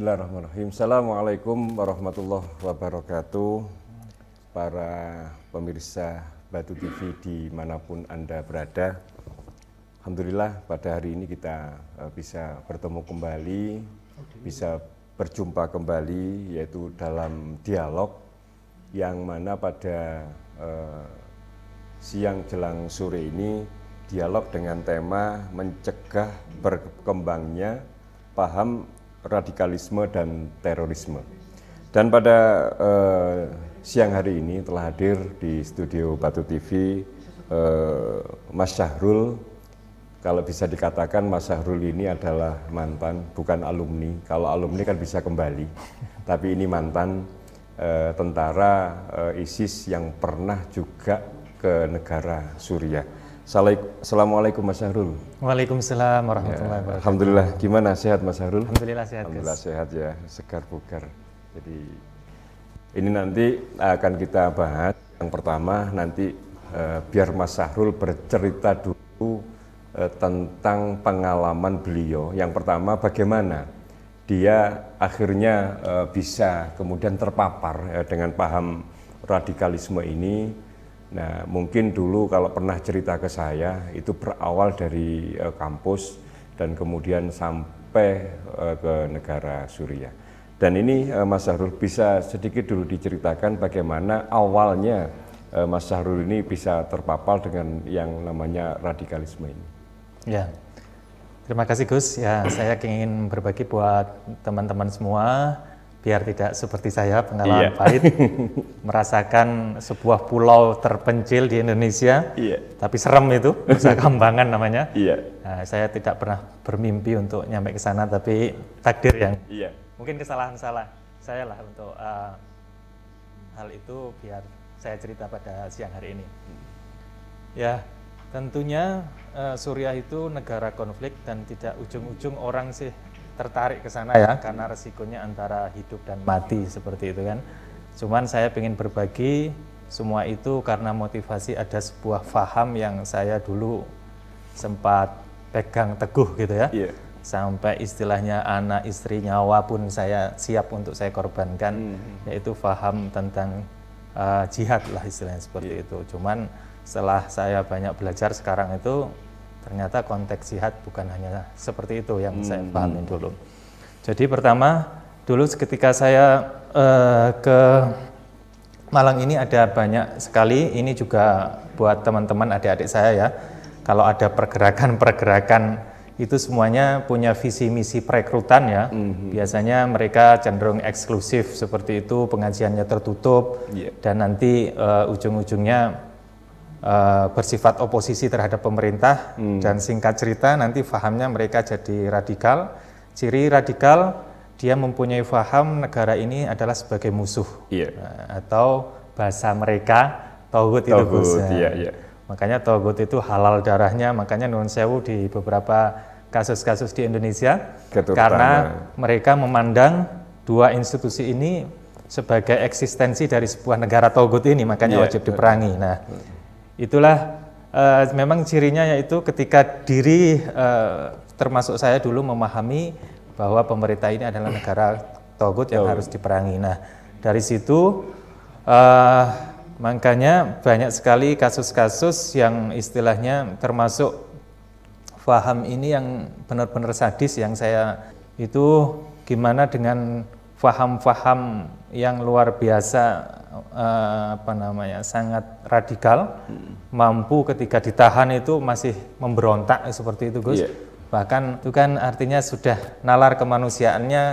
Bismillahirrahmanirrahim. Assalamualaikum warahmatullahi wabarakatuh. Para pemirsa Batu TV dimanapun Anda berada. Alhamdulillah pada hari ini kita bisa bertemu kembali, bisa berjumpa kembali, yaitu dalam dialog yang mana pada siang jelang sore ini dialog dengan tema mencegah berkembangnya paham radikalisme dan terorisme. Dan pada siang hari ini telah hadir di studio Batu TV Mas Syahrul. Kalau bisa dikatakan Mas Syahrul ini adalah mantan, bukan alumni. Kalau alumni kan bisa kembali, tapi ini mantan tentara ISIS yang pernah juga ke negara Suriah. Assalamualaikum Mas Syahrul. Waalaikumsalam warahmatullahi wabarakatuh. Alhamdulillah, gimana sehat Mas Syahrul? Alhamdulillah sehat. Alhamdulillah sehat ya, segar bugar. Jadi ini nanti akan kita bahas. Yang pertama nanti biar Mas Syahrul bercerita dulu tentang pengalaman beliau. Yang pertama bagaimana dia akhirnya bisa kemudian terpapar dengan paham radikalisme ini. Nah, mungkin dulu kalau pernah cerita ke saya, itu berawal dari kampus dan kemudian sampai ke negara Suriah. Dan ini Mas Syahrul bisa sedikit dulu diceritakan bagaimana awalnya Mas Syahrul ini bisa terpapar dengan yang namanya radikalisme ini. Ya, terima kasih Gus. Ya, saya ingin berbagi buat teman-teman semua, biar tidak seperti saya pengalaman pahit merasakan sebuah pulau terpencil di Indonesia, tapi serem itu, Nusa Kambangan namanya. Nah, saya tidak pernah bermimpi untuk nyampe ke sana, tapi takdir yang mungkin kesalahan saya lah untuk hal itu, biar saya cerita pada siang hari ini. Ya, tentunya Suriah itu negara konflik dan tidak ujung-ujung orang sih tertarik ke sana ya, karena resikonya antara hidup dan mati seperti itu kan. Cuman saya ingin berbagi semua itu karena motivasi ada sebuah faham yang saya dulu sempat pegang teguh gitu ya. Sampai istilahnya anak istri nyawa pun saya siap untuk saya korbankan, yaitu faham tentang jihad lah istilahnya seperti itu. Cuman setelah saya banyak belajar sekarang itu ternyata konteks jihad bukan hanya seperti itu yang saya pahami dulu. Jadi pertama, dulu ketika saya ke Malang ini ada banyak sekali, ini juga buat teman-teman adik-adik saya ya, kalau ada pergerakan-pergerakan itu semuanya punya visi misi perekrutan ya. Biasanya mereka cenderung eksklusif seperti itu, pengajiannya tertutup, dan nanti ujung-ujungnya bersifat oposisi terhadap pemerintah, dan singkat cerita nanti fahamnya mereka jadi radikal. Ciri radikal, dia mempunyai faham negara ini adalah sebagai musuh, atau bahasa mereka Togut itu Gus. Makanya Togut itu halal darahnya, makanya nuwun sewu di beberapa kasus-kasus di Indonesia, karena mereka memandang dua institusi ini sebagai eksistensi dari sebuah negara Togut ini, makanya wajib diperangi. Nah, itulah memang cirinya, yaitu ketika diri termasuk saya dulu memahami bahwa pemerintah ini adalah negara Togut yang harus diperangi. Nah, dari situ makanya banyak sekali kasus-kasus yang istilahnya termasuk faham ini yang benar-benar sadis, yang saya itu gimana dengan faham-faham yang luar biasa, sangat radikal, mampu ketika ditahan itu masih memberontak seperti itu Gus. Bahkan itu kan artinya sudah nalar kemanusiaannya,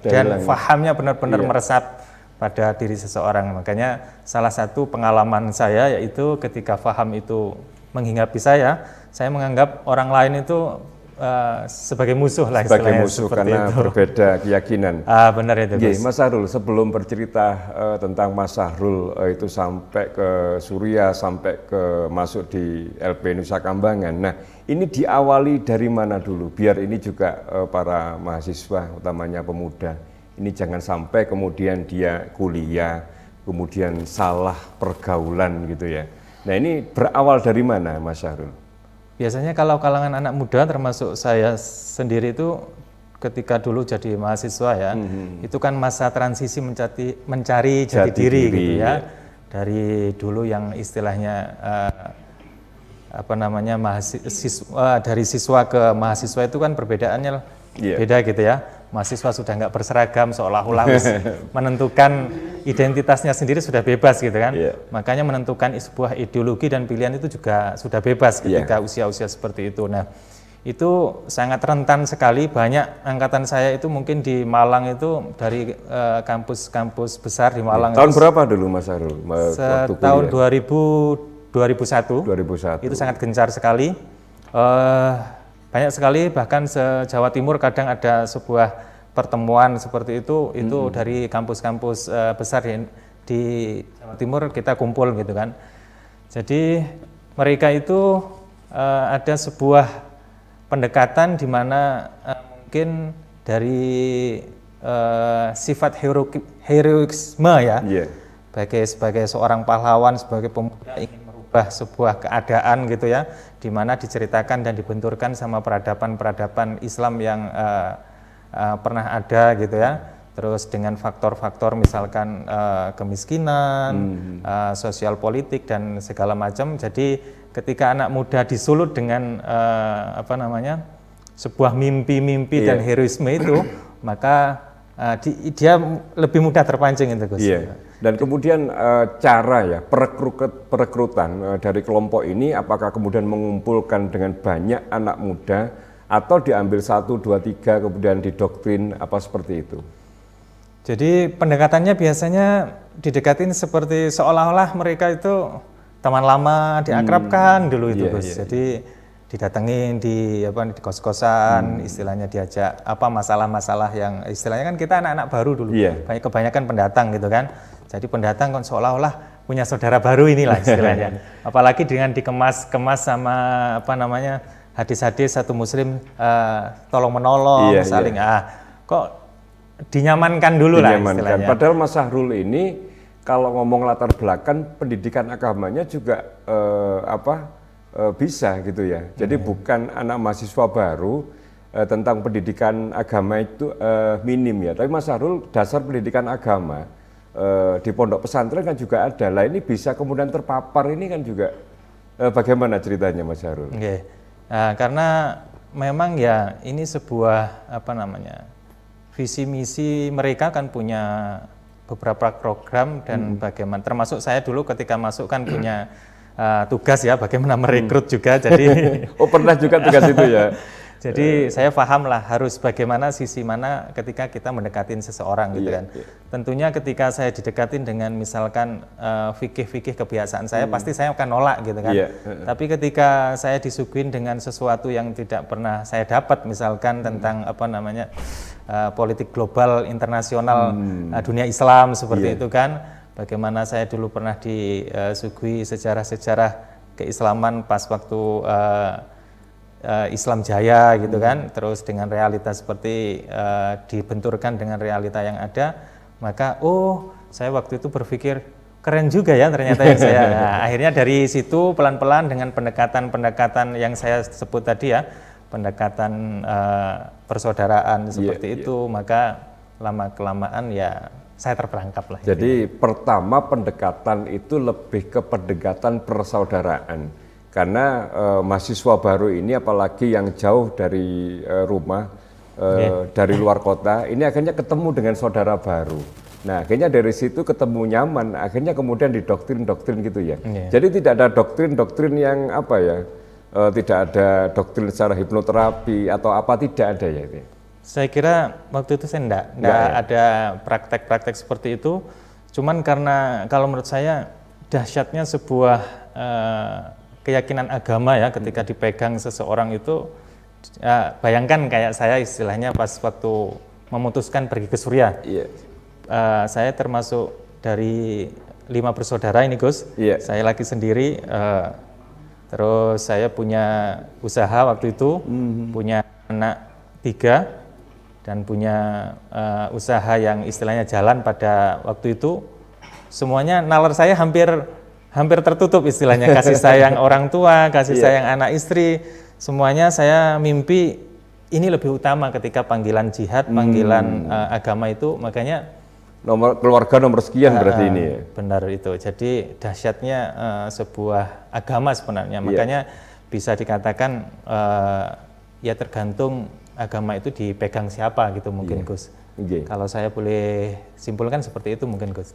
dan fahamnya benar-benar meresap pada diri seseorang. Makanya salah satu pengalaman saya yaitu ketika faham itu menghinggapi saya menganggap orang lain itu sebagai musuh lah, sebagai musuh karena itu. Berbeda keyakinan. Benar itu Gus. Mas Syahrul, sebelum bercerita tentang Mas Syahrul itu sampai ke Suriah, sampai ke masuk di LP Nusa Kambangan. Nah, ini diawali dari mana dulu? Biar ini juga para mahasiswa, utamanya pemuda, ini jangan sampai kemudian dia kuliah, kemudian salah pergaulan gitu ya. Nah, ini berawal dari mana Mas Syahrul? Biasanya kalau kalangan anak muda termasuk saya sendiri itu ketika dulu jadi mahasiswa ya, itu kan masa transisi mencari jati diri gitu ya. Dari dulu yang istilahnya dari siswa ke mahasiswa itu kan perbedaannya beda gitu ya. Mahasiswa sudah nggak berseragam, seolah-olah menentukan identitasnya sendiri sudah bebas gitu kan. Makanya menentukan sebuah ideologi dan pilihan itu juga sudah bebas ketika usia-usia seperti itu. Nah, itu sangat rentan sekali. Banyak angkatan saya itu mungkin di Malang itu dari kampus-kampus besar di Malang. Tahun berapa dulu Mas Sahrul? Tahun 2001. Itu sangat gencar sekali. Banyak sekali, bahkan se-Jawa Timur kadang ada sebuah pertemuan seperti itu dari kampus-kampus besar di Jawa Timur kita kumpul gitu kan. Jadi mereka itu ada sebuah pendekatan di mana mungkin dari sifat heroisme ya, sebagai seorang pahlawan, sebagai pemuda ingin merubah sebuah keadaan gitu ya, di mana diceritakan dan dibenturkan sama peradaban-peradaban Islam yang pernah ada gitu ya. Terus dengan faktor-faktor misalkan kemiskinan, sosial politik dan segala macam. Jadi ketika anak muda disulut dengan sebuah mimpi-mimpi dan heroisme itu, maka dia lebih mudah terpancing itu Gus. Dan kemudian cara perekrutan dari kelompok ini apakah kemudian mengumpulkan dengan banyak anak muda atau diambil 1, 2, 3 kemudian didoktrin apa seperti itu? Jadi pendekatannya biasanya didekatin seperti seolah-olah mereka itu teman lama, diakrabkan dulu itu Gus. Jadi didatengin di kos-kosan, istilahnya diajak masalah-masalah yang istilahnya kan kita anak-anak baru dulu, kebanyakan pendatang gitu kan. Jadi pendatang kan seolah-olah punya saudara baru inilah istilahnya. Apalagi dengan dikemas-kemas sama hadis-hadis satu muslim tolong menolong, saling kok dinyamankan dulu lah istilahnya. Padahal Mas Sahrul ini kalau ngomong latar belakang pendidikan agamanya juga bisa gitu ya. Jadi bukan anak mahasiswa baru tentang pendidikan agama itu minim ya. Tapi Mas Sahrul dasar pendidikan agama di pondok pesantren kan juga ada. Lah ini bisa kemudian terpapar ini kan juga bagaimana ceritanya Mas Sahrul? Karena memang ya ini sebuah visi misi mereka kan punya beberapa program dan bagaimana, termasuk saya dulu ketika masuk kan punya tugas ya bagaimana merekrut juga. Jadi pernah juga tugas itu ya. Jadi saya paham lah harus bagaimana sisi mana ketika kita mendekatin seseorang gitu kan. Tentunya ketika saya didekatin dengan misalkan fikih-fikih kebiasaan saya, pasti saya akan nolak gitu kan. Tapi ketika saya disuguhin dengan sesuatu yang tidak pernah saya dapat, misalkan tentang politik global internasional dunia Islam seperti itu kan. Bagaimana saya dulu pernah disuguhi sejarah-sejarah keislaman pas waktu Islam Jaya gitu kan, terus dengan realitas seperti dibenturkan dengan realita yang ada, maka saya waktu itu berpikir keren juga ya ternyata yang saya. Nah, akhirnya dari situ pelan-pelan dengan pendekatan-pendekatan yang saya sebut tadi ya, pendekatan persaudaraan seperti itu, maka lama-kelamaan ya saya terperangkap lah. Jadi pertama pendekatan itu lebih ke pendekatan persaudaraan. Karena mahasiswa baru ini apalagi yang jauh dari rumah, dari luar kota, ini akhirnya ketemu dengan saudara baru. Nah akhirnya dari situ ketemu nyaman, akhirnya kemudian didoktrin-doktrin gitu ya. Jadi tidak ada doktrin-doktrin yang tidak ada doktrin secara hipnoterapi atau apa, tidak ada ya itu. Saya kira waktu itu saya enggak ada praktek-praktek seperti itu. Cuman karena kalau menurut saya dahsyatnya sebuah keyakinan agama ya ketika dipegang seseorang itu, bayangkan kayak saya istilahnya pas waktu memutuskan pergi ke Suriah. Saya termasuk dari 5 bersaudara ini Gus. Saya lagi sendiri, terus saya punya usaha waktu itu, punya anak 3 dan punya usaha yang istilahnya jalan pada waktu itu. Semuanya nalar saya hampir tertutup istilahnya, kasih sayang orang tua, kasih sayang anak istri, semuanya saya mimpi ini lebih utama ketika panggilan jihad, panggilan agama itu, makanya keluarga nomor sekian berarti ini ya. Benar itu. Jadi dahsyatnya sebuah agama sebenarnya. Makanya bisa dikatakan ya tergantung agama itu dipegang siapa gitu mungkin Gus. Kalau saya boleh simpulkan seperti itu mungkin Gus.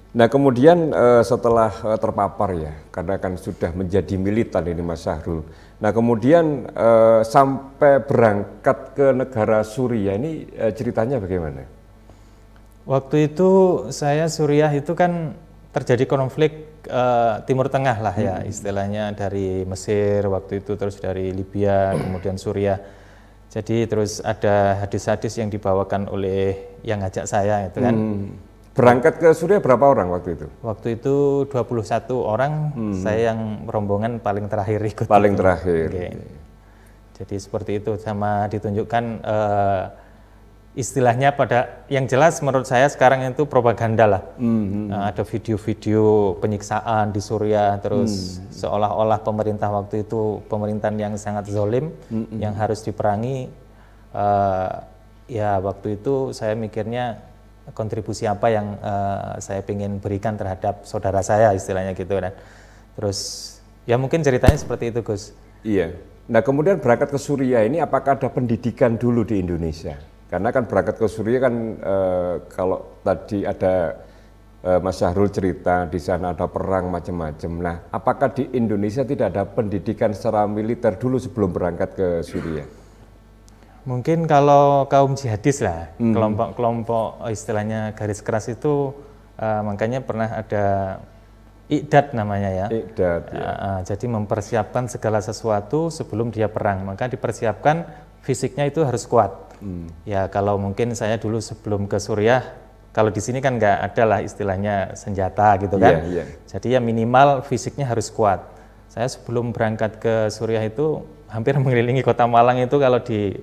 Nah kemudian setelah terpapar ya, karena kan sudah menjadi militan ini Mas Syahrul. Nah kemudian sampai berangkat ke negara Suriah ini ceritanya bagaimana? Waktu itu saya Suriah itu kan terjadi konflik Timur Tengah lah ya istilahnya, dari Mesir waktu itu, terus dari Libya, kemudian Suriah. Jadi terus ada hadis-hadis yang dibawakan oleh yang ngajak saya itu kan. Berangkat ke Suriah berapa orang waktu itu? Waktu itu 21 orang, saya yang rombongan paling terakhir ikut. Paling terakhir. Jadi seperti itu, sama ditunjukkan istilahnya pada yang jelas menurut saya sekarang itu propaganda lah. Ada video-video penyiksaan di Suriah, terus seolah-olah pemerintah waktu itu pemerintahan yang sangat zalim, yang harus diperangi. Ya waktu itu saya mikirnya kontribusi apa yang saya ingin berikan terhadap saudara saya istilahnya gitu kan. Terus ya mungkin ceritanya seperti itu Gus. Iya. Nah kemudian berangkat ke Suriah ini apakah ada pendidikan dulu di Indonesia? Karena kan berangkat ke Suriah kan kalau tadi ada Mas Syahrul cerita di sana ada perang macam-macam. Nah apakah di Indonesia tidak ada pendidikan secara militer dulu sebelum berangkat ke Suriah? Mungkin kalau kaum jihadis lah, kelompok-kelompok istilahnya garis keras itu makanya pernah ada Iqdad namanya ya. Iqdad, ya. Jadi mempersiapkan segala sesuatu sebelum dia perang, maka dipersiapkan fisiknya itu harus kuat. Ya kalau mungkin saya dulu sebelum ke Suriah, kalau di sini kan nggak ada lah istilahnya senjata gitu kan. Jadi ya minimal fisiknya harus kuat. Saya sebelum berangkat ke Suriah itu hampir mengelilingi kota Malang itu kalau di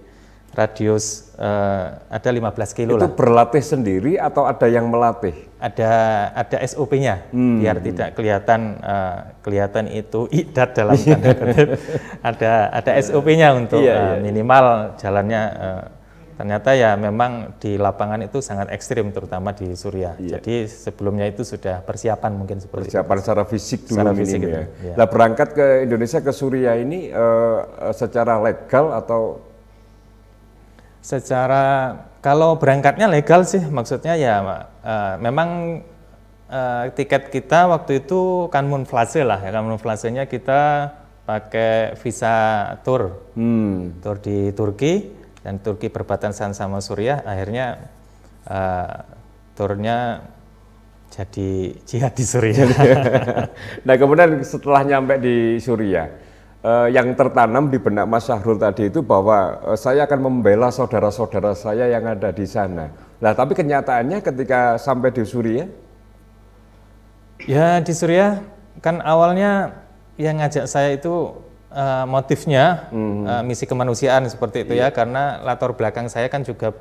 radius ada 15 kilo lah. Itu berlatih sendiri atau ada yang melatih? Ada SOP-nya biar tidak kelihatan itu Iqdad dalam tanda kutip. ada SOP-nya untuk minimal jalannya. Ternyata ya memang di lapangan itu sangat ekstrim terutama di Suriah. Jadi sebelumnya itu sudah persiapan mungkin seperti persiapan secara fisik dulu secara fisik ya. Ya. Nah berangkat ke Indonesia ke Suriah ini secara legal atau? Secara kalau berangkatnya legal sih, maksudnya ya memang tiket kita waktu itu kamuflase lah ya, kamuflasenya kita pakai visa tour di Turki, dan Turki berbatasan sama Suriah, akhirnya turnya jadi jihad di Suriah. Nah kemudian setelah nyampe di Suriah, yang tertanam di benak Mas Syahrul tadi itu bahwa saya akan membela saudara-saudara saya yang ada di sana. Nah, tapi kenyataannya ketika sampai di Suriah? Ya di Suriah kan awalnya yang ngajak saya itu motifnya misi kemanusiaan seperti itu ya, karena latar belakang saya kan juga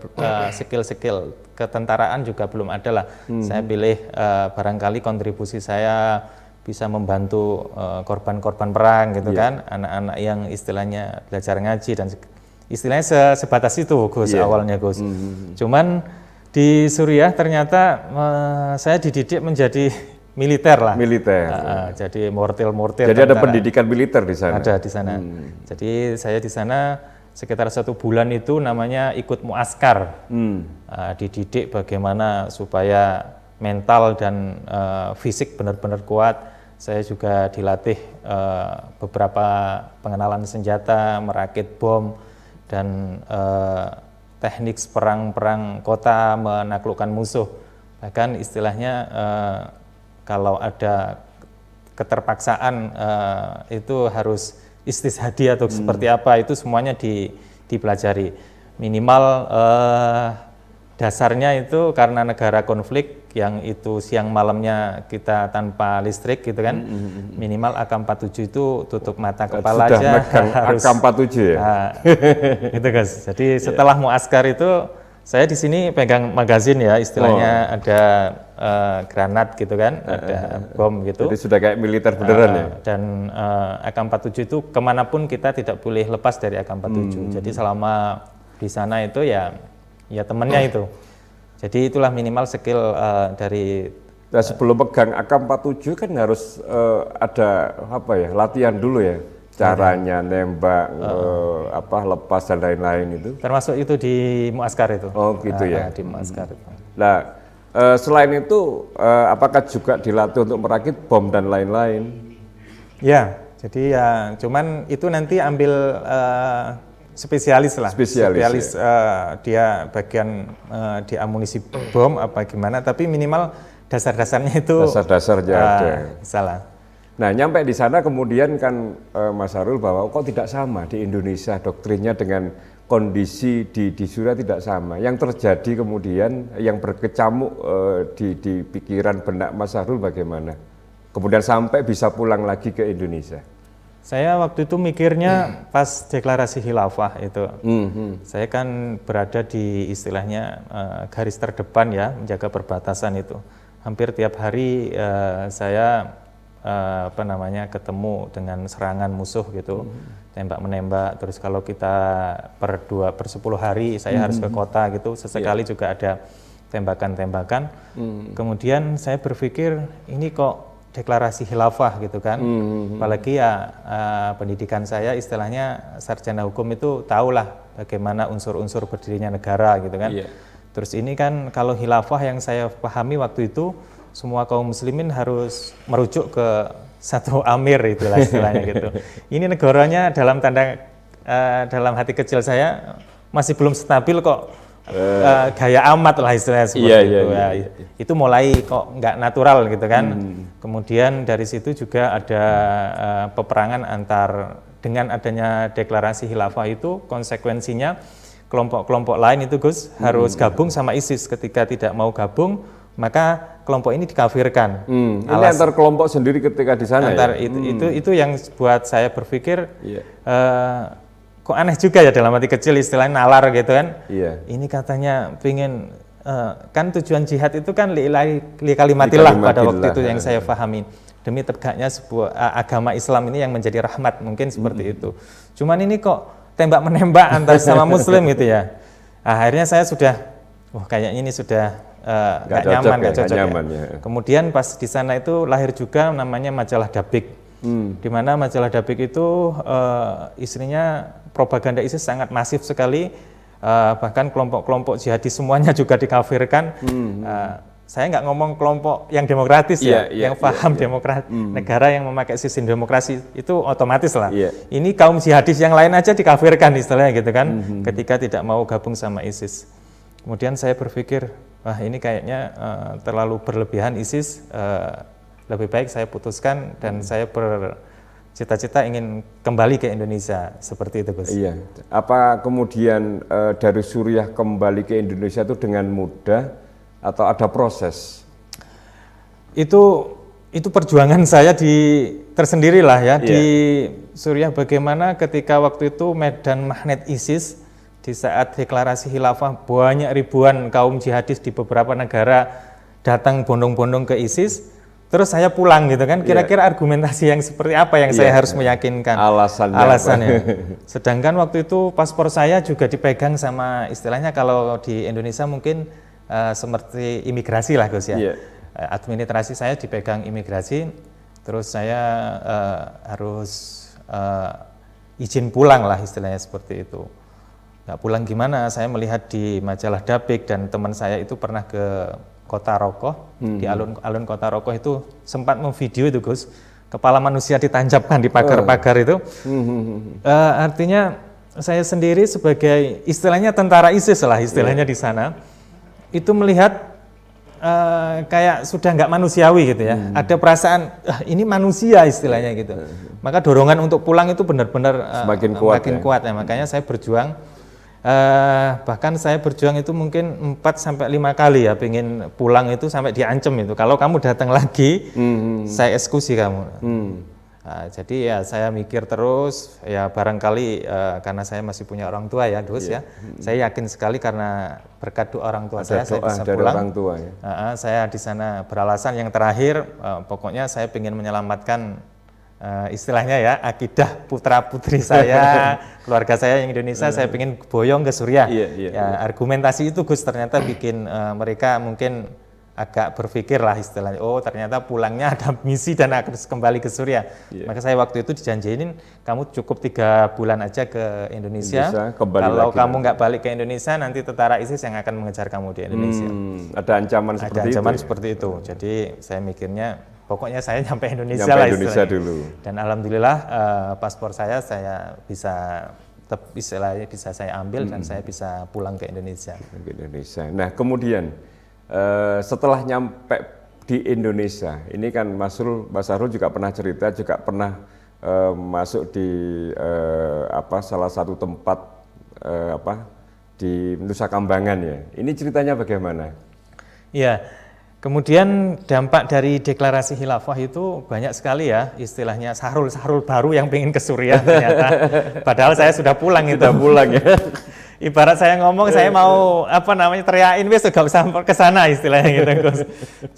skill-skill ketentaraan juga belum ada lah. Saya pilih barangkali kontribusi saya bisa membantu korban-korban perang gitu kan, anak-anak yang istilahnya belajar ngaji dan istilahnya sebatas itu Gus awalnya Gus. Cuman di Suriah ternyata saya dididik menjadi militer lah. Militer. Jadi mortil. Jadi tentara. Ada pendidikan militer di sana. Ada di sana. Jadi saya di sana sekitar 1 bulan itu namanya ikut muaskar. Dididik bagaimana supaya mental dan fisik benar-benar kuat. Saya juga dilatih beberapa pengenalan senjata, merakit bom, dan teknik perang kota, menaklukkan musuh. Bahkan istilahnya kalau ada keterpaksaan itu harus istishadi atau seperti apa, itu semuanya dipelajari. Minimal dasarnya itu karena negara konflik yang itu siang malamnya kita tanpa listrik gitu kan, minimal AK-47 itu tutup mata kepala sudah aja harus AK-47 ya? Gitu guys. Jadi setelah muaskar itu Saya di sini pegang magazin ya, istilahnya ada granat gitu kan, ada bom gitu. Jadi sudah kayak militer beneran ya? Dan AK-47 itu kemanapun kita tidak boleh lepas dari AK-47. Jadi selama di sana itu ya temennya itu. Jadi itulah minimal skill dari. Nah, sebelum pegang AK-47 kan harus ada latihan dulu ya, caranya nembak, lepas dan lain-lain itu. Termasuk itu di muaskar itu. Oh gitu ya. Di muaskar itu. Nah, selain itu apakah juga dilatih untuk merakit bom dan lain-lain? Ya, jadi ya cuman itu nanti ambil spesialis lah. Spesialis ya. Dia bagian di amunisi bom apa gimana, tapi minimal dasar-dasarnya itu dasar-dasarnya ada. Salah. Nah, nyampe di sana kemudian kan Mas Harul bahwa kok tidak sama di Indonesia doktrinnya dengan kondisi di Suriah tidak sama. Yang terjadi kemudian yang berkecamuk di pikiran benak Mas Harul bagaimana? Kemudian sampai bisa pulang lagi ke Indonesia. Saya waktu itu mikirnya pas deklarasi khilafah itu. Saya kan berada di istilahnya garis terdepan ya, menjaga perbatasan itu. Hampir tiap hari saya ketemu dengan serangan musuh gitu, tembak menembak. Terus kalau kita per 10 hari saya harus ke kota gitu, sesekali juga ada tembakan-tembakan. Kemudian saya berpikir ini kok deklarasi khilafah gitu kan, apalagi ya pendidikan saya istilahnya sarjana hukum itu tahulah bagaimana unsur-unsur berdirinya negara gitu kan. Terus ini kan kalau khilafah yang saya pahami waktu itu semua kaum muslimin harus merujuk ke satu amir itulah istilahnya gitu. Ini negaranya dalam dalam hati kecil saya masih belum stabil kok, gaya amat lah istilahnya seperti itu. Itu mulai kok nggak natural gitu kan. Kemudian dari situ juga ada peperangan dengan adanya deklarasi khilafah itu konsekuensinya kelompok-kelompok lain itu Gus harus gabung sama ISIS. Ketika tidak mau gabung maka kelompok ini dikafirkan. Ini antar kelompok sendiri ketika di sana itu yang buat saya berpikir kok aneh juga ya dalam hati kecil istilahnya nalar gitu kan. Ini katanya pingin kan tujuan jihad itu kan li kalimatillah pada waktu itu yang saya pahami. Demi tegaknya sebuah agama Islam ini yang menjadi rahmat mungkin seperti itu. Cuman ini kok tembak menembak antar sama muslim gitu ya. Akhirnya saya sudah kayaknya ini sudah nggak nyaman, nggak cocok ya. Kemudian pas di sana itu lahir juga namanya majalah Dabik. Di mana majalah Dabik itu istrinya propaganda ISIS sangat masif sekali, bahkan kelompok-kelompok jihadis semuanya juga dikafirkan. Saya nggak ngomong kelompok yang demokratis yang paham negara yang memakai sistem demokrasi itu otomatis lah. Ini kaum jihadis yang lain aja dikafirkan istilahnya gitu kan, ketika tidak mau gabung sama ISIS. Kemudian saya berpikir, wah ini kayaknya terlalu berlebihan ISIS, lebih baik saya putuskan dan saya bercita-cita ingin kembali ke Indonesia, seperti itu Gus. Apa kemudian dari Suriah kembali ke Indonesia itu dengan mudah atau ada proses? Itu perjuangan saya tersendiri lah ya di Suriah, bagaimana ketika waktu itu medan magnet ISIS. Di saat deklarasi khilafah banyak ribuan kaum jihadis di beberapa negara datang bondong-bondong ke ISIS, terus saya pulang gitu kan, kira-kira argumentasi yang seperti apa yang saya harus meyakinkan alasannya. Sedangkan waktu itu paspor saya juga dipegang sama istilahnya kalau di Indonesia mungkin seperti imigrasi lah Gus ya. Administrasi saya dipegang imigrasi, terus saya harus izin pulang lah istilahnya seperti itu. Nggak pulang gimana, saya melihat di majalah Dabik dan teman saya itu pernah ke Kota Rokoh, di alun Kota Rokoh itu sempat memvideo itu Gus, kepala manusia ditancapkan di pagar-pagar itu. Artinya saya sendiri sebagai istilahnya tentara ISIS lah istilahnya di sana, itu melihat kayak sudah nggak manusiawi gitu ya. Ada perasaan ini manusia istilahnya gitu. Maka dorongan untuk pulang itu benar-benar makin kuat ya. Makanya saya berjuang. Bahkan saya berjuang itu mungkin 4-5 kali ya, pengen pulang itu sampai diancam itu. Kalau kamu datang lagi, saya eksekusi kamu. Jadi ya saya mikir terus, ya barangkali karena saya masih punya orang tua ya, Gus ya. Saya yakin sekali karena berkat doa orang tua saya bisa dari pulang. Orang tua, ya. Saya di sana beralasan yang terakhir, pokoknya saya ingin menyelamatkan istilahnya ya akidah putra putri saya, keluarga saya yang Indonesia, saya ingin boyong ke Suriah. Argumentasi itu Gus ternyata bikin mereka mungkin agak berpikir lah istilahnya, oh ternyata pulangnya ada misi dan harus kembali ke Suriah. Maka saya waktu itu dijanjiin, kamu cukup 3 bulan aja ke Indonesia, kalau kamu nggak balik ke Indonesia nanti tentara ISIS yang akan mengejar kamu di Indonesia. Ada ancaman seperti itu. Jadi saya mikirnya pokoknya saya nyampe Indonesia lah Indonesia dulu. Dan alhamdulillah paspor saya bisa istilahnya bisa saya ambil dan saya bisa pulang ke Indonesia. Nah kemudian setelah nyampe di Indonesia, ini kan Mas Sahrul juga pernah cerita, juga pernah masuk di salah satu tempat di Nusa Kambangan ya. Ini ceritanya bagaimana? Iya. Kemudian dampak dari deklarasi khilafah itu banyak sekali ya, istilahnya Sahrul baru yang pengen ke Suriah ternyata. Padahal saya sudah pulang itu. Sudah pulang ya. Ibarat saya ngomong, saya mau teriakin wis gak usah ke sana istilahnya gitu Gus.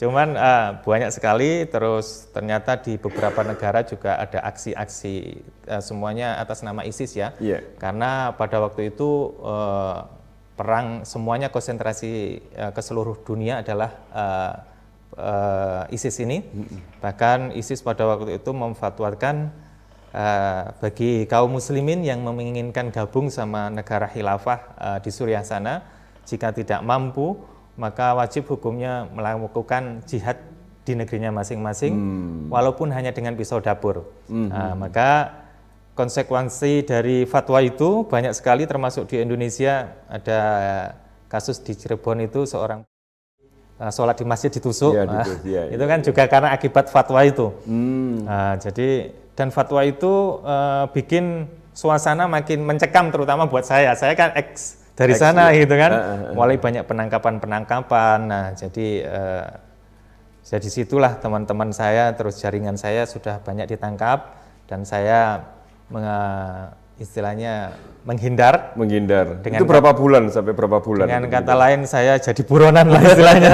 Cuman banyak sekali, terus ternyata di beberapa negara juga ada aksi-aksi semuanya atas nama ISIS ya. Karena pada waktu itu perang semuanya konsentrasi ke seluruh dunia adalah ISIS ini. Bahkan ISIS pada waktu itu memfatwakan bagi kaum muslimin yang menginginkan gabung sama negara khilafah di Suriah sana, jika tidak mampu maka wajib hukumnya melakukan jihad di negerinya masing-masing, walaupun hanya dengan pisau dapur. Maka konsekuensi dari fatwa itu banyak sekali, termasuk di Indonesia ada kasus di Cirebon itu seorang sholat di masjid ditusuk. Itu kan juga karena akibat fatwa itu. Dan fatwa itu bikin suasana makin mencekam, terutama buat saya. Saya kan dari sana gitu kan, mulai banyak penangkapan. Nah, jadi situlah teman-teman saya, terus jaringan saya sudah banyak ditangkap, dan saya istilahnya menghindar. Itu berapa bulan, sampai berapa bulan? Dengan kata lain saya jadi buronan lah istilahnya.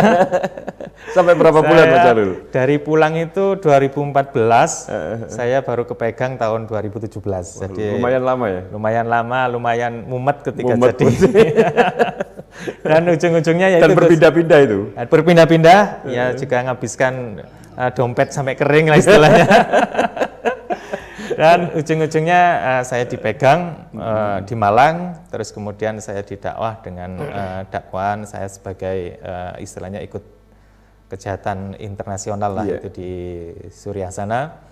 Sampai berapa bulan Mas Sahrul? Dari pulang itu 2014, saya baru kepegang tahun 2017. Jadi lumayan lama ya? Lumayan lama, lumayan mumet ketika jadi. Dan ujung-ujungnya ya dan berpindah-pindah itu? Berpindah-pindah, ya juga ngabiskan dompet sampai kering lah istilahnya. Dan ujung-ujungnya saya dipegang di Malang, terus kemudian saya didakwah dengan dakwaan saya sebagai istilahnya ikut kejahatan internasional lah itu di Suriah sana.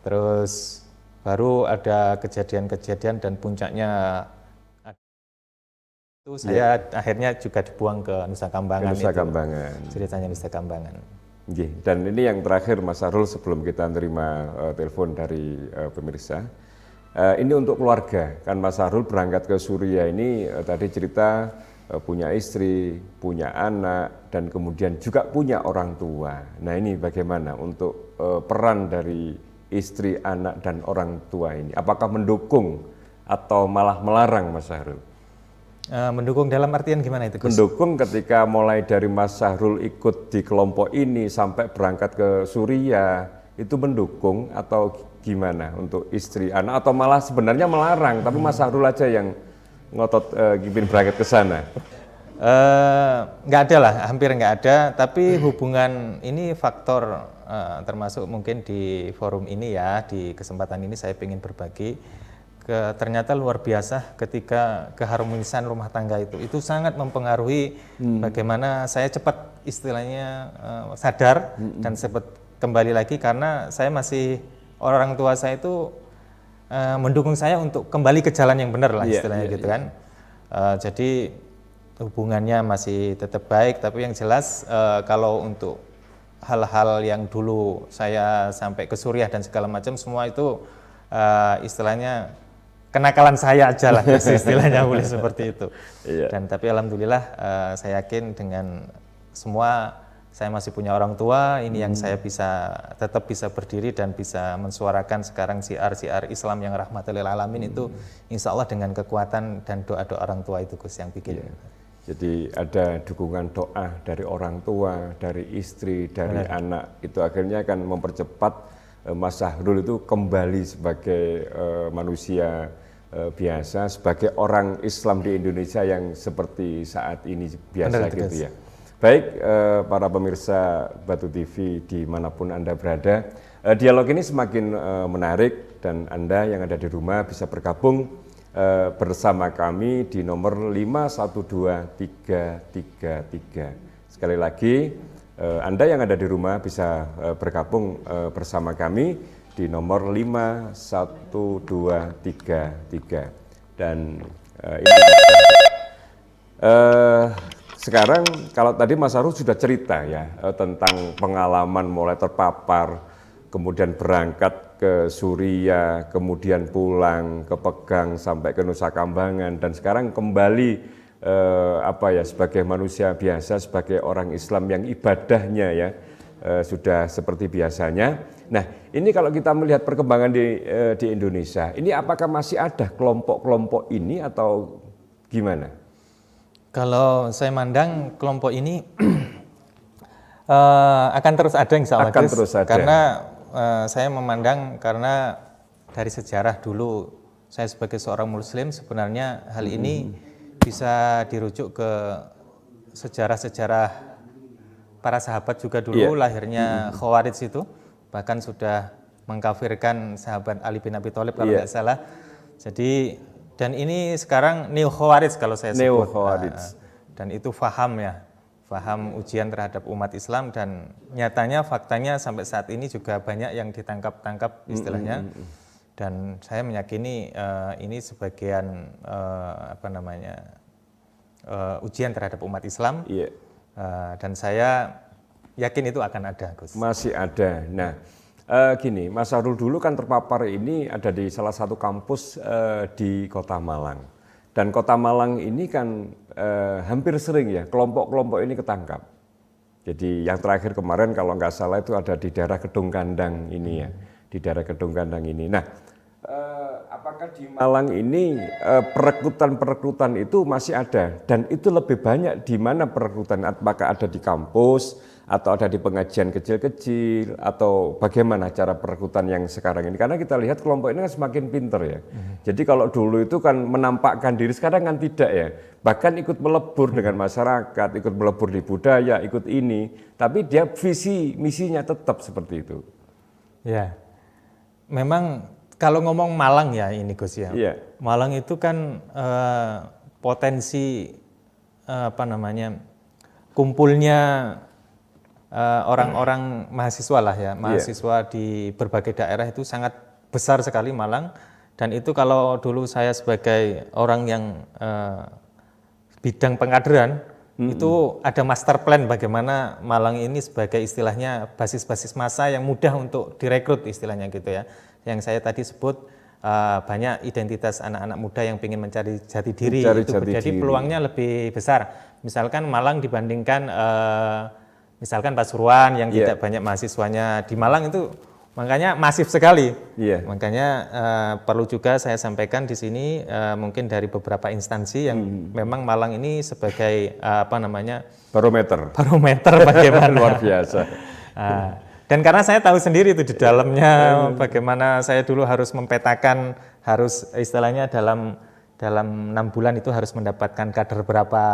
Terus baru ada kejadian-kejadian dan puncaknya itu saya akhirnya juga dibuang ke Nusa Kambangan. Ceritanya Nusa Kambangan. Dan ini yang terakhir Mas Sahrul sebelum kita terima telepon dari pemirsa. Ini untuk keluarga, kan Mas Sahrul berangkat ke Suriah ini tadi cerita punya istri, punya anak, dan kemudian juga punya orang tua. Nah ini bagaimana untuk peran dari istri, anak, dan orang tua ini? Apakah mendukung atau malah melarang Mas Sahrul? Mendukung dalam artian gimana itu Gus? Mendukung ketika mulai dari Mas Sahrul ikut di kelompok ini sampai berangkat ke Suriah, itu mendukung atau gimana untuk istri, anak, atau malah sebenarnya melarang, tapi Mas Sahrul aja yang ngotot ingin berangkat ke sana? Nggak ada lah, hampir nggak ada, tapi hubungan ini faktor termasuk mungkin di forum ini ya, di kesempatan ini saya ingin berbagi, ternyata luar biasa ketika keharmonisan rumah tangga itu sangat mempengaruhi bagaimana saya cepat istilahnya sadar dan cepat kembali lagi, karena saya masih, orang tua saya itu mendukung saya untuk kembali ke jalan yang benar lah istilahnya gitu kan. Jadi hubungannya masih tetap baik, tapi yang jelas kalau untuk hal-hal yang dulu saya sampai ke Suriah dan segala macam, semua itu istilahnya kenakalan saya aja lah istilahnya boleh seperti itu. Dan tapi alhamdulillah saya yakin dengan semua saya masih punya orang tua, ini yang saya tetap bisa berdiri dan bisa mensuarakan sekarang siar Islam yang rahmatul lil alamin itu insya Allah dengan kekuatan dan doa-doa orang tua itu Gus yang bikin. Jadi ada dukungan doa dari orang tua, dari istri, dari anak, itu akhirnya akan mempercepat Mas Sahrul itu kembali sebagai manusia biasa, sebagai orang Islam di Indonesia yang seperti saat ini biasa gitu ya. Baik para pemirsa Batu TV dimanapun Anda berada, dialog ini semakin menarik dan Anda yang ada di rumah bisa bergabung bersama kami di nomor 512333. Sekali lagi, Anda yang ada di rumah bisa bergabung bersama kami di nomor 512333. Dan ini sekarang kalau tadi Mas Sahrul sudah cerita ya tentang pengalaman mulai terpapar, kemudian berangkat ke Suriah, kemudian pulang ke Pegang sampai ke Nusa Kambangan, dan sekarang kembali sebagai manusia biasa, sebagai orang Islam yang ibadahnya ya sudah seperti biasanya. Nah, ini kalau kita melihat perkembangan di Indonesia, ini apakah masih ada kelompok-kelompok ini atau gimana? Kalau saya mandang kelompok ini akan terus ada insya Allah, akan terus ada. Karena saya memandang karena dari sejarah dulu saya sebagai seorang muslim sebenarnya hal ini bisa dirujuk ke sejarah-sejarah para sahabat juga dulu lahirnya Khawarij itu bahkan sudah mengkafirkan sahabat Ali bin Abi Thalib kalau tidak salah. Jadi dan ini sekarang Neo Khawarij kalau saya sebut. Dan itu faham ujian terhadap umat Islam dan nyatanya faktanya sampai saat ini juga banyak yang ditangkap istilahnya dan saya meyakini ini sebagian ujian terhadap umat Islam dan saya yakin itu akan ada, Gus. Masih ada. Nah, gini, Mas Sahrul dulu kan terpapar ini ada di salah satu kampus di Kota Malang. Dan Kota Malang ini kan hampir sering ya kelompok-kelompok ini ketangkap. Jadi yang terakhir kemarin kalau nggak salah itu ada di daerah Kedung Kandang ini ya, di daerah Kedung Kandang ini. Nah, apakah di Malang ini perekrutan itu masih ada dan itu lebih banyak di mana perekrutan? Apakah ada di kampus atau ada di pengajian kecil-kecil atau bagaimana cara perekrutan yang sekarang ini? Karena kita lihat kelompok ini kan semakin pinter ya. Jadi kalau dulu itu kan menampakkan diri, sekarang kan tidak ya. Bahkan ikut melebur dengan masyarakat, ikut melebur di budaya, ikut ini. Tapi dia visi misinya tetap seperti itu. Ya, memang kalau ngomong Malang ya ini Gus ya. Malang itu kan potensi kumpulnya orang-orang mahasiswa lah ya, mahasiswa di berbagai daerah itu sangat besar sekali Malang. Dan itu kalau dulu saya sebagai orang yang bidang pengkaderan, itu ada master plan bagaimana Malang ini sebagai istilahnya basis-basis massa yang mudah untuk direkrut istilahnya gitu ya. Yang saya tadi sebut banyak identitas anak-anak muda yang ingin mencari jati diri, jadi peluangnya lebih besar. Misalkan Malang dibandingkan misalkan Pasuruan yang tidak banyak mahasiswanya, di Malang itu makanya masif sekali. Makanya perlu juga saya sampaikan di sini mungkin dari beberapa instansi yang memang Malang ini sebagai barometer bagaimana luar biasa. Dan karena saya tahu sendiri itu di dalamnya bagaimana saya dulu harus mempetakan, harus istilahnya dalam 6 bulan itu harus mendapatkan kader berapa,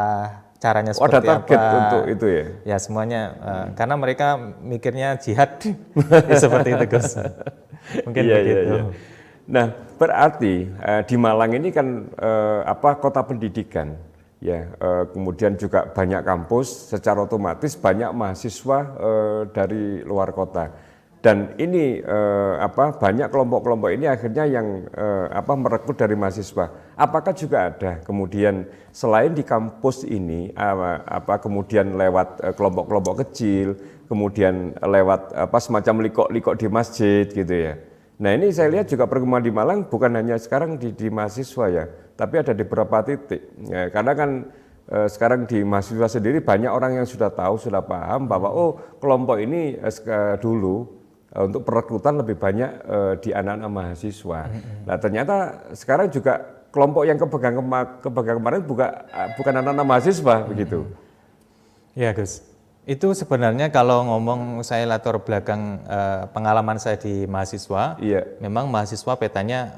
caranya seperti ada target apa untuk itu ya? Ya semuanya, karena mereka mikirnya jihad seperti itu Gus. Mungkin begitu. Nah berarti di Malang ini kan kota pendidikan, ya kemudian juga banyak kampus, secara otomatis banyak mahasiswa dari luar kota. Dan ini banyak kelompok-kelompok ini akhirnya yang merekrut dari mahasiswa. Apakah juga ada kemudian selain di kampus ini kemudian lewat kelompok-kelompok kecil, kemudian lewat semacam liko-liko di masjid gitu ya. Nah ini saya lihat juga perkembangan di Malang bukan hanya sekarang di mahasiswa ya, tapi ada di beberapa titik. Ya, karena kan sekarang di mahasiswa sendiri banyak orang yang sudah tahu, sudah paham bahwa kelompok ini dulu untuk perekrutan lebih banyak di anak-anak mahasiswa. Nah ternyata sekarang juga kelompok yang kepegang kemarin bukan anak-anak mahasiswa begitu. Ya Gus, itu sebenarnya kalau ngomong saya latar belakang pengalaman saya di mahasiswa, memang mahasiswa petanya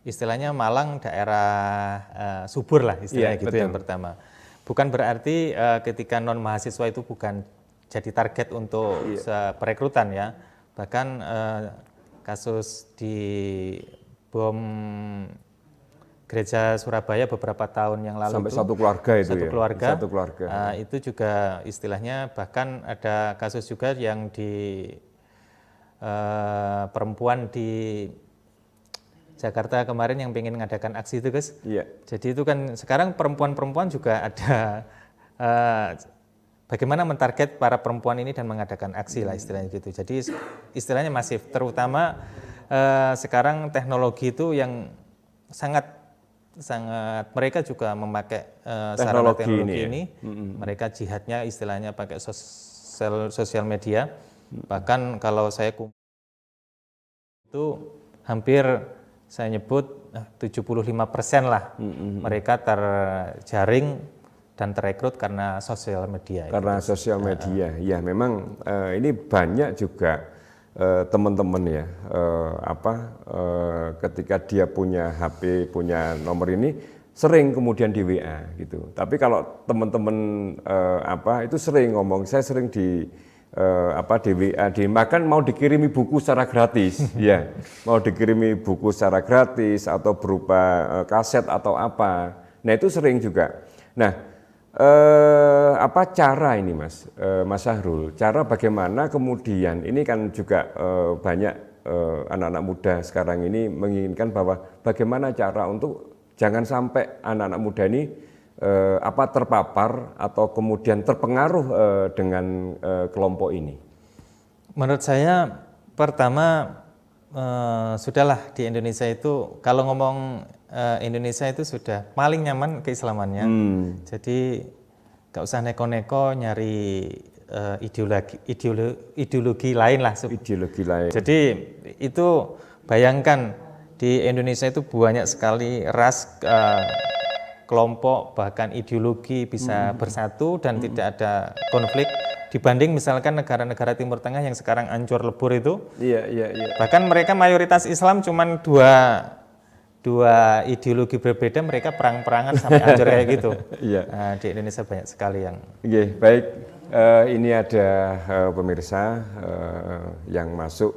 istilahnya Malang daerah subur lah istilahnya gitu yang pertama. Bukan berarti ketika non mahasiswa itu bukan jadi target untuk perekrutan ya. Bahkan kasus di bom gereja Surabaya beberapa tahun yang lalu sampai itu, satu keluarga itu satu keluarga. Itu juga istilahnya bahkan ada kasus juga yang di perempuan di Jakarta kemarin yang pengen mengadakan aksi itu Gus. Jadi itu kan sekarang perempuan-perempuan juga ada bagaimana mentarget para perempuan ini dan mengadakan aksi lah istilahnya gitu. Jadi istilahnya masif, terutama sekarang teknologi itu yang sangat mereka juga memakai sarana teknologi ini. Mereka jihadnya istilahnya pakai sosial media. Bahkan kalau saya itu hampir saya nyebut 75% lah mereka terjaring dan terekrut karena sosial media. Karena sosial media, ya memang ini banyak juga teman-teman ya, ketika dia punya HP, punya nomor ini sering kemudian di WA gitu. Tapi kalau teman-teman itu sering ngomong, saya sering di WA, bahkan mau dikirimi buku secara gratis, ya, mau dikirimi buku secara gratis atau berupa kaset atau apa. Nah itu sering juga. Nah, apa cara ini Mas Syahrul? Cara bagaimana kemudian ini kan juga banyak anak-anak muda sekarang ini menginginkan bahwa bagaimana cara untuk jangan sampai anak-anak muda ini terpapar atau kemudian terpengaruh dengan kelompok ini? Menurut saya pertama sudahlah di Indonesia itu kalau ngomong Indonesia itu sudah paling nyaman keislamannya. Jadi gak usah neko-neko nyari ideologi lain lah. Ideologi lain. Jadi itu bayangkan di Indonesia itu banyak sekali ras, kelompok bahkan ideologi bisa bersatu dan tidak ada konflik dibanding misalkan negara-negara Timur Tengah yang sekarang ancur lebur itu. Bahkan mereka mayoritas Islam cuman dua ideologi berbeda, mereka perang-perangan sampai hancur kayak gitu. Nah, di Indonesia banyak sekali yang. Baik, ini ada pemirsa yang masuk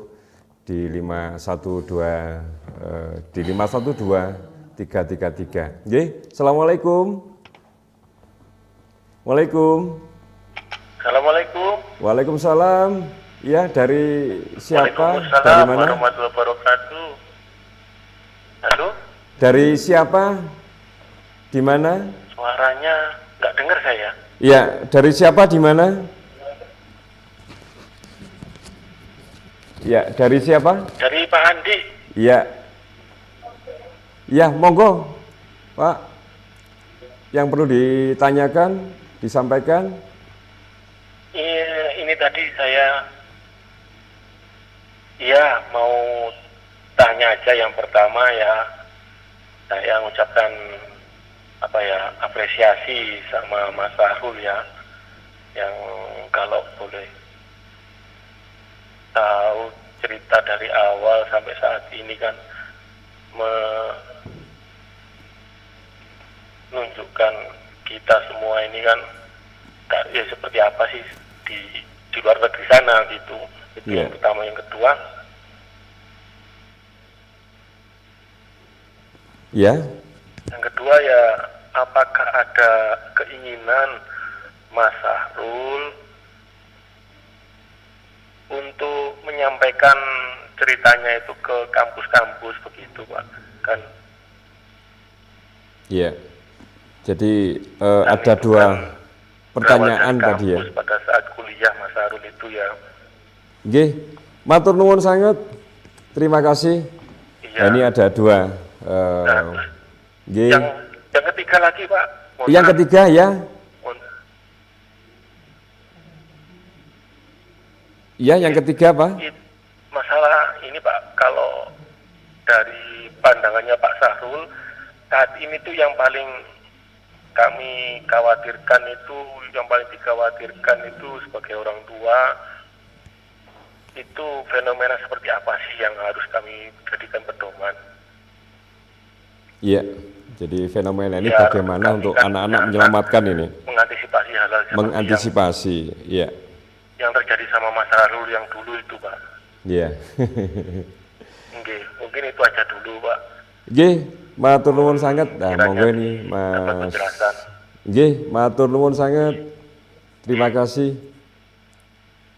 di 512-333. Assalamualaikum. Assalamualaikum. Waalaikumsalam. Ya, dari siapa? Waalaikumsalam dari mana? Warahmatullahi wabarakatuh. Halo? Dari siapa? Di mana? Suaranya nggak dengar saya. Ya, dari siapa di mana? Ya, dari siapa? Dari Pak Andi. Ya. Ya, monggo, Pak. Yang perlu ditanyakan, disampaikan. Ini tadi saya mau tanya aja yang pertama ya. Saya mengucapkan apresiasi sama Mas Syahrul ya, yang kalau boleh tahu cerita dari awal sampai saat ini kan menunjukkan kita semua ini kan ya seperti apa sih di luar negeri sana gitu. Itu yang pertama. Yang kedua, yang kedua ya, apakah ada keinginan Mas Syahrul untuk menyampaikan ceritanya itu ke kampus-kampus begitu Pak? Kan jadi ada dua pertanyaan tadi ya. Pada saat kuliah Mas Syahrul itu ya. Matur nuwun sangat. Terima kasih. Ini ada dua. Yang Yang ketiga lagi Pak. Yang ketiga ya. Ya, yang ketiga Pak. Masalah ini Pak, kalau dari pandangannya Pak Sahrul, saat ini tuh yang paling kami khawatirkan itu, yang paling dikhawatirkan itu sebagai orang tua, itu fenomena seperti apa sih yang harus kami jadikan pedoman? Iya, jadi fenomena ini bagaimana untuk anak-anak menyelamatkan ini? Mengantisipasi hal-hal seperti mengantisipasi, iya. Yang terjadi sama Mas Sahrul yang dulu itu Pak. Iya. Nggih, mungkin itu aja dulu Pak. Nggih, matur nuwun sangat. Nah, monggo ini Mas. Nggih, matur nuwun sangat. Terima kasih.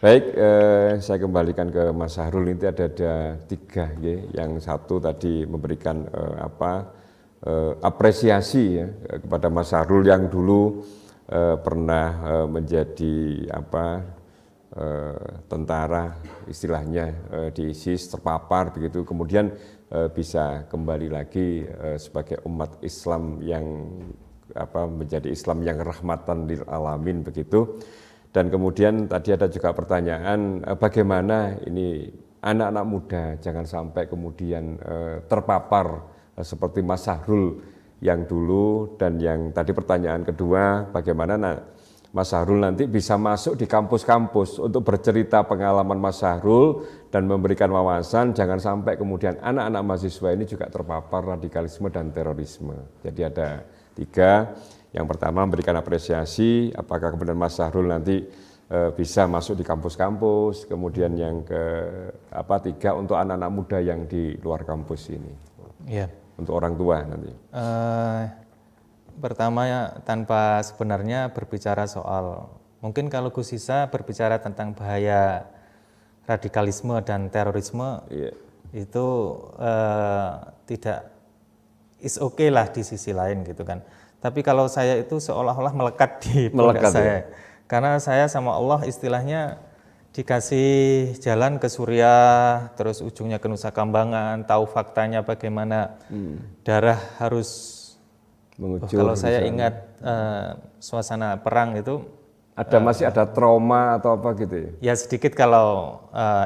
Baik, saya kembalikan ke Mas Sahrul. Ini ada 3, nggih. Yang satu tadi memberikan apresiasi ya kepada Mas Sahrul yang dulu pernah menjadi tentara istilahnya di ISIS, terpapar begitu, kemudian bisa kembali lagi sebagai umat Islam yang menjadi Islam yang rahmatan lil alamin begitu. Dan kemudian tadi ada juga pertanyaan bagaimana ini anak-anak muda jangan sampai kemudian terpapar seperti Mas Sahrul yang dulu, dan yang tadi pertanyaan kedua bagaimana Mas Sahrul nanti bisa masuk di kampus-kampus untuk bercerita pengalaman Mas Sahrul dan memberikan wawasan, jangan sampai kemudian anak-anak mahasiswa ini juga terpapar radikalisme dan terorisme. Jadi ada 3, yang pertama memberikan apresiasi, apakah kemudian Mas Sahrul nanti bisa masuk di kampus-kampus, kemudian yang ketiga untuk anak-anak muda yang di luar kampus ini, untuk orang tua nanti. Pertama tanpa sebenarnya berbicara soal, mungkin kalau Gus Isa berbicara tentang bahaya radikalisme dan terorisme, itu tidak is okay lah di sisi lain gitu kan. Tapi kalau saya itu seolah-olah melekat di pundak saya, karena saya sama Allah istilahnya dikasih jalan ke Suriah, terus ujungnya ke Nusa Kambangan, tahu faktanya bagaimana darah harus mengucur. Kalau saya ingat suasana perang itu masih ada trauma atau apa gitu ya? Ya sedikit kalau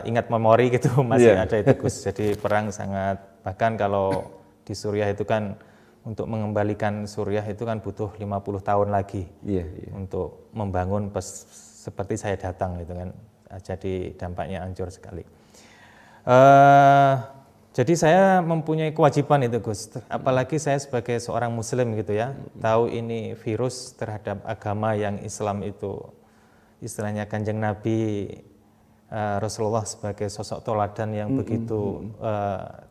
ingat memori gitu masih ada itu Gus. Jadi perang sangat, bahkan kalau di Suriah itu kan untuk mengembalikan Suriah itu kan butuh 50 tahun lagi untuk membangun seperti saya datang gitu kan. Jadi dampaknya hancur sekali. Jadi saya mempunyai kewajiban itu Gus, apalagi saya sebagai seorang muslim gitu ya, tahu ini virus terhadap agama yang Islam itu, istilahnya Kanjeng Nabi Rasulullah sebagai sosok teladan yang begitu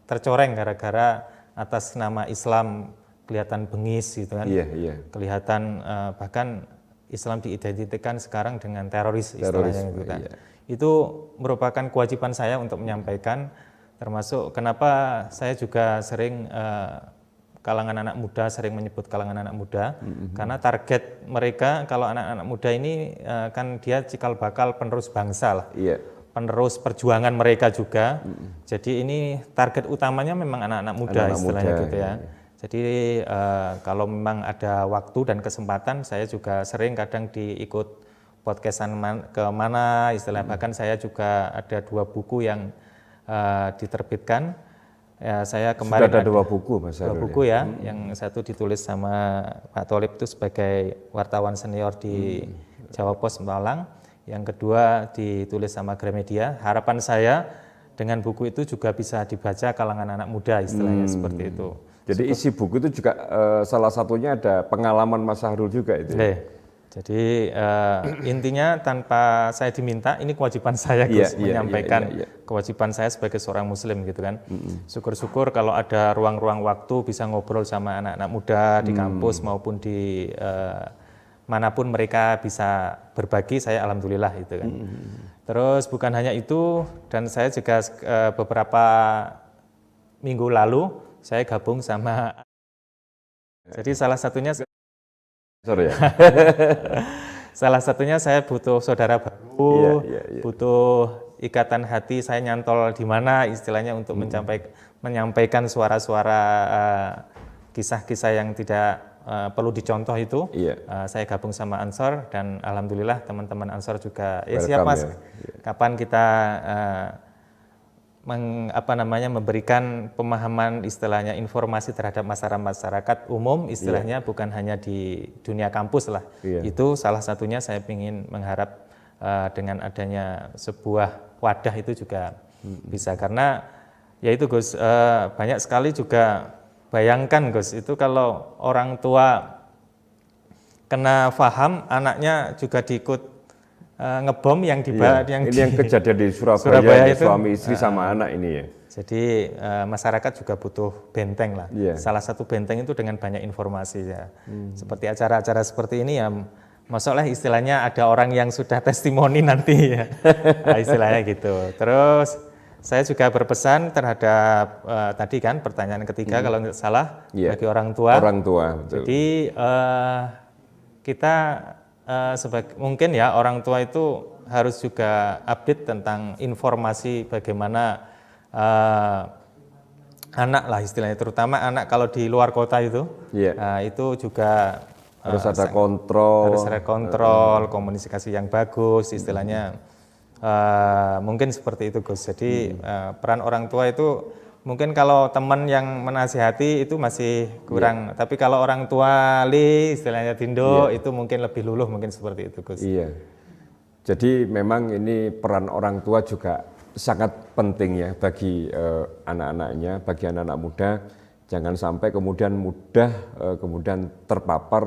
tercoreng gara-gara atas nama Islam kelihatan bengis gitu kan, kelihatan bahkan Islam diidentikan sekarang dengan teroris istilahnya gitu kan. Itu merupakan kewajiban saya untuk menyampaikan. Termasuk kenapa saya juga sering kalangan anak muda, sering menyebut kalangan anak muda, karena target mereka kalau anak-anak muda ini kan dia cikal bakal penerus bangsa lah, penerus perjuangan mereka juga. Jadi ini target utamanya memang anak-anak muda istilahnya gitu ya. Jadi kalau memang ada waktu dan kesempatan, saya juga sering kadang diikut podcastan kemana istilahnya. Bahkan saya juga ada 2 buku yang diterbitkan. Saya kemarin sudah ada 2 buku Mas Sahrul. 2 buku ya, yang satu ditulis sama Pak Tholib itu sebagai wartawan senior di Jawa Pos Malang, yang kedua ditulis sama Gramedia. Harapan saya dengan buku itu juga bisa dibaca kalangan anak muda istilahnya seperti itu. Jadi isi buku itu juga salah satunya ada pengalaman Mas Sahrul juga itu. Jadi intinya tanpa saya diminta, ini kewajiban saya Gus, menyampaikan kewajiban saya sebagai seorang muslim gitu kan. Syukur-syukur kalau ada ruang-ruang waktu bisa ngobrol sama anak-anak muda di kampus maupun di manapun mereka bisa berbagi, saya alhamdulillah itu kan. Terus bukan hanya itu, dan saya juga beberapa minggu lalu saya gabung sama, jadi salah satunya salah satunya saya butuh saudara baru, butuh ikatan hati, saya nyantol di mana istilahnya untuk menyampaikan suara-suara kisah-kisah yang tidak perlu dicontoh itu. Iya. Saya gabung sama Ansor dan alhamdulillah teman-teman Ansor juga ya Welcome, siap Mas. ya. Kapan kita memberikan pemahaman istilahnya informasi terhadap masyarakat umum istilahnya bukan hanya di dunia kampus lah. Itu salah satunya saya ingin mengharap dengan adanya sebuah wadah itu juga bisa, karena ya itu Gus, banyak sekali juga bayangkan Gus, itu kalau orang tua kena paham, anaknya juga diikut ngebom yang yang kejadian di Surabaya itu, suami istri sama anak ini ya. Jadi masyarakat juga butuh benteng lah. Salah satu benteng itu dengan banyak informasi ya. Seperti acara-acara seperti ini ya, masalah istilahnya ada orang yang sudah testimoni nanti ya. Nah, istilahnya gitu. Terus saya juga berpesan terhadap tadi kan pertanyaan ketiga kalau nggak salah bagi orang tua. Orang tua. Betul. Jadi kita mungkin ya orang tua itu harus juga update tentang informasi bagaimana anak lah istilahnya, terutama anak kalau di luar kota itu, itu juga harus ada kontrol, komunikasi yang bagus istilahnya. Mungkin seperti itu Gus. Jadi peran orang tua itu mungkin kalau teman yang menasihati itu masih kurang, tapi kalau orang tua istilahnya tindo itu mungkin lebih luluh, mungkin seperti itu Gus. Iya. Jadi memang ini peran orang tua juga sangat penting ya bagi anak-anaknya, bagi anak-anak muda. Jangan sampai kemudian kemudian terpapar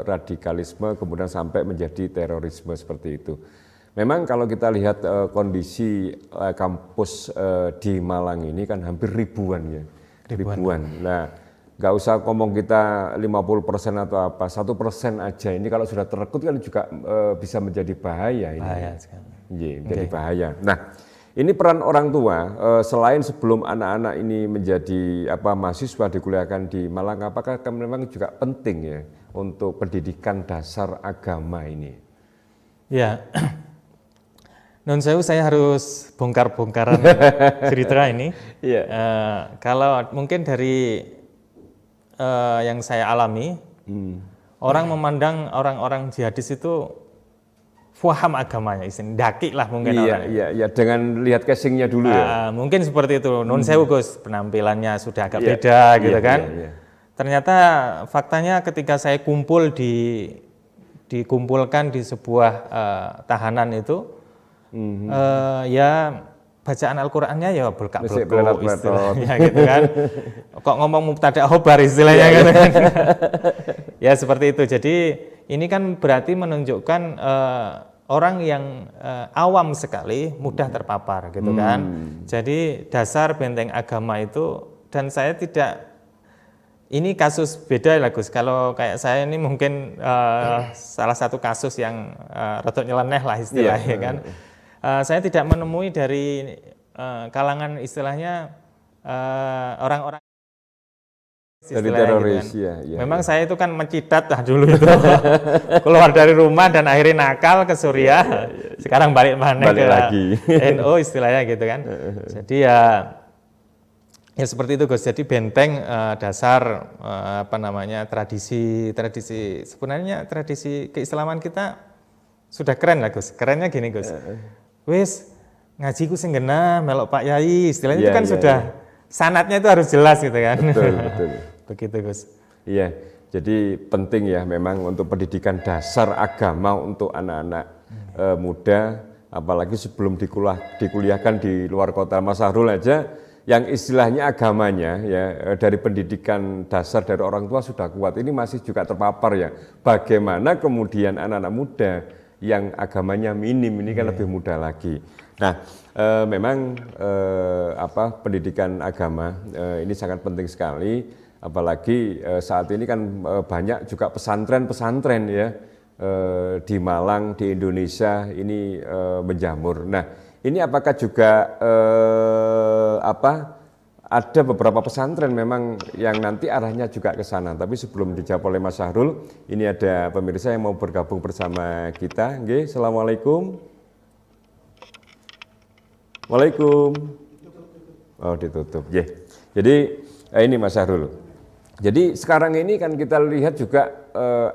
radikalisme, kemudian sampai menjadi terorisme seperti itu. Memang kalau kita lihat kondisi kampus di Malang ini kan hampir ribuan ya, ribuan. Nah, nggak usah ngomong kita 50% atau apa, 1% aja ini kalau sudah terekrut kan juga bisa menjadi bahaya ini. Bahaya sekali. Jadi bahaya. Nah, ini peran orang tua selain sebelum anak-anak ini menjadi mahasiswa dikuliahkan di Malang, apakah memang juga penting ya untuk pendidikan dasar agama ini? Ya. Non sewu, saya harus bongkar-bongkaran cerita ini. Kalau mungkin dari yang saya alami, orang memandang orang-orang jihadis itu paham agamanya, daki lah mungkin orang. Iya, dengan lihat casingnya dulu ya. Mungkin seperti itu. Non sewu Gus, penampilannya sudah agak beda gitu kan. Ternyata faktanya ketika saya dikumpulkan di sebuah tahanan itu, ya bacaan Al-Qur'annya ya belkak-belkuk istilahnya gitu kan. Kok ngomong mubtada khobar istilahnya gitu kan. Ya seperti itu. Jadi ini kan berarti menunjukkan orang yang awam sekali mudah terpapar gitu kan. Jadi dasar benteng agama itu, dan saya tidak, ini kasus beda lah Gus. Kalau kayak saya ini mungkin salah satu kasus yang rada nyeleneh lah istilahnya kan. Saya tidak menemui dari kalangan istilahnya orang-orang dari teroris, gitu kan. Memang saya itu kan mencidat lah dulu itu. Keluar dari rumah dan akhirnya nakal ke Suriah. Sekarang balik ke lagi. NU istilahnya gitu kan. Jadi ya seperti itu Gus. Jadi benteng dasar tradisi sebenarnya tradisi keislaman kita sudah keren lah Gus. Kerennya gini Gus. Wis ngaji ku sing genah melok Pak Yai istilahnya itu kan sudah sanatnya itu harus jelas gitu kan. Betul. Begitu Gus. Iya, jadi penting ya memang untuk pendidikan dasar agama untuk anak-anak muda, apalagi sebelum dikuliahkan di luar kota. Mas Sahrul aja yang istilahnya agamanya ya dari pendidikan dasar dari orang tua sudah kuat, ini masih juga terpapar ya. Bagaimana kemudian anak-anak muda yang agamanya minim ini kan lebih mudah lagi. Nah, memang pendidikan agama ini sangat penting sekali, apalagi saat ini kan banyak juga pesantren-pesantren ya di Malang, di Indonesia ini menjamur. Nah, ini apakah juga ada beberapa pesantren memang yang nanti arahnya juga ke sana. Tapi sebelum dijawab oleh Mas Sahrul, ini ada pemirsa yang mau bergabung bersama kita. Nggih, Assalamualaikum. Waalaikum. Oh, ditutup. Jadi ini Mas Sahrul. Jadi sekarang ini kan kita lihat juga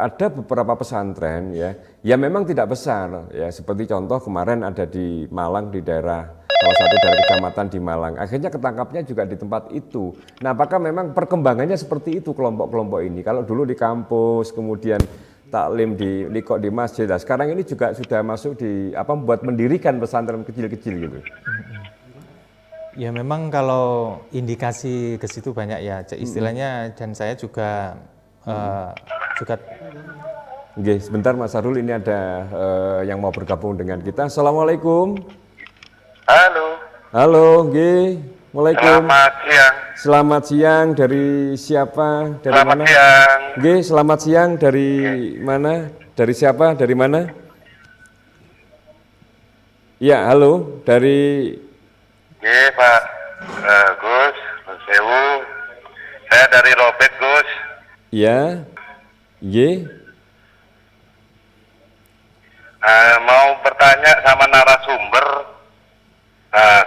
ada beberapa pesantren ya memang tidak besar ya, seperti contoh kemarin ada di Malang, di daerah salah satu dari kecamatan di Malang, akhirnya ketangkapnya juga di tempat itu. Nah, apakah memang perkembangannya seperti itu kelompok-kelompok ini? Kalau dulu di kampus, kemudian taklim di likok di masjid, nah sekarang ini juga sudah masuk di buat mendirikan pesantren kecil-kecil gitu. Ya memang kalau indikasi ke situ banyak ya, istilahnya, dan saya juga Oke, sebentar Mas Sarul, ini ada yang mau bergabung dengan kita. Assalamualaikum. Halo. Halo, nggih. Waalaikumsalam. Selamat siang. Selamat siang, dari siapa? Dari Selamat mana? siang. Nggih, selamat siang, dari mana? Dari siapa? Dari mana? Ya, halo, dari Iya Pak Gus, Sewu. Saya dari Robek Gus. ya. Nggih. Mau bertanya sama narasumber.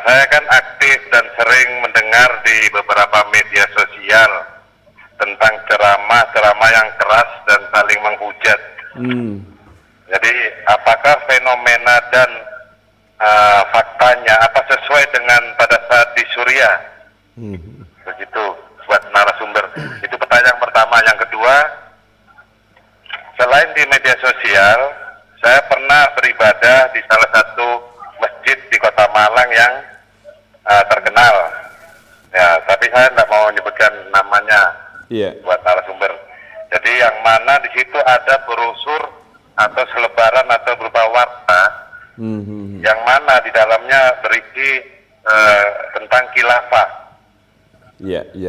Saya kan aktif dan sering mendengar di beberapa media sosial tentang ceramah yang keras dan saling menghujat. Jadi apakah fenomena dan faktanya apa sesuai dengan pada saat di Suriah? Begitu buat narasumber. Itu pertanyaan pertama. Yang kedua, selain di media sosial, saya pernah beribadah di salah satu masjid di Kota Malang yang terkenal. Ya, tapi saya tidak mau menyebutkan namanya buat narasumber. Jadi yang mana di situ ada brosur atau selebaran atau berupa warna, yang mana di dalamnya berisi tentang khilafah.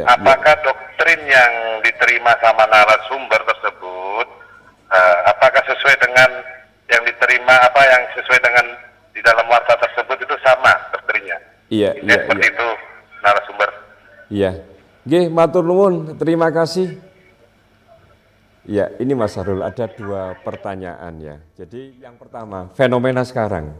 Apakah doktrin yang diterima sama narasumber tersebut, apakah sesuai dengan yang diterima, yang sesuai dengan di dalam warta tersebut itu sama doktrinnya? Seperti itu narasumber. Nggih, matur nuwun, terima kasih. Ya, ini Mas Sarul, ada dua pertanyaan ya. Jadi yang pertama, fenomena sekarang.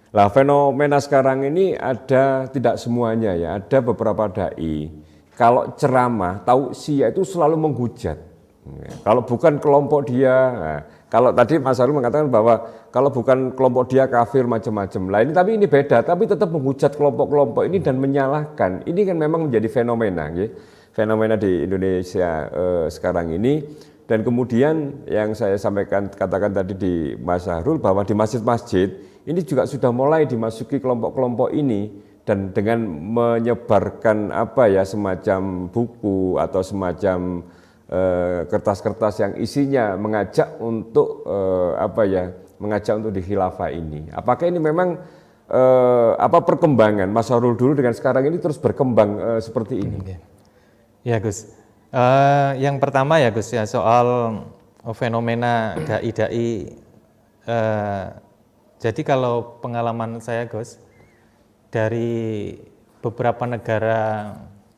Lah, fenomena sekarang ini ada, tidak semuanya ya, ada beberapa dai. Kalau ceramah, tausiah itu selalu menghujat. Kalau bukan kelompok dia, kalau tadi Mas Sarul mengatakan bahwa kalau bukan kelompok dia kafir macam-macam. Lah ini, tapi ini beda, tapi tetap menghujat kelompok-kelompok ini dan menyalahkan. Ini kan memang menjadi fenomena, ya. Fenomena di Indonesia sekarang ini. Dan kemudian yang saya sampaikan, katakan tadi di Mas Sarul, bahwa di masjid-masjid ini juga sudah mulai dimasuki kelompok-kelompok ini, dan dengan menyebarkan semacam buku atau semacam kertas-kertas yang isinya mengajak untuk mengajak untuk di khilafah ini. Apakah ini memang perkembangan Mas Sarul dulu dengan sekarang ini terus berkembang seperti ini? Ya Gus. Yang pertama ya Gus ya, soal fenomena dai-dai. Jadi kalau pengalaman saya Gus, dari beberapa negara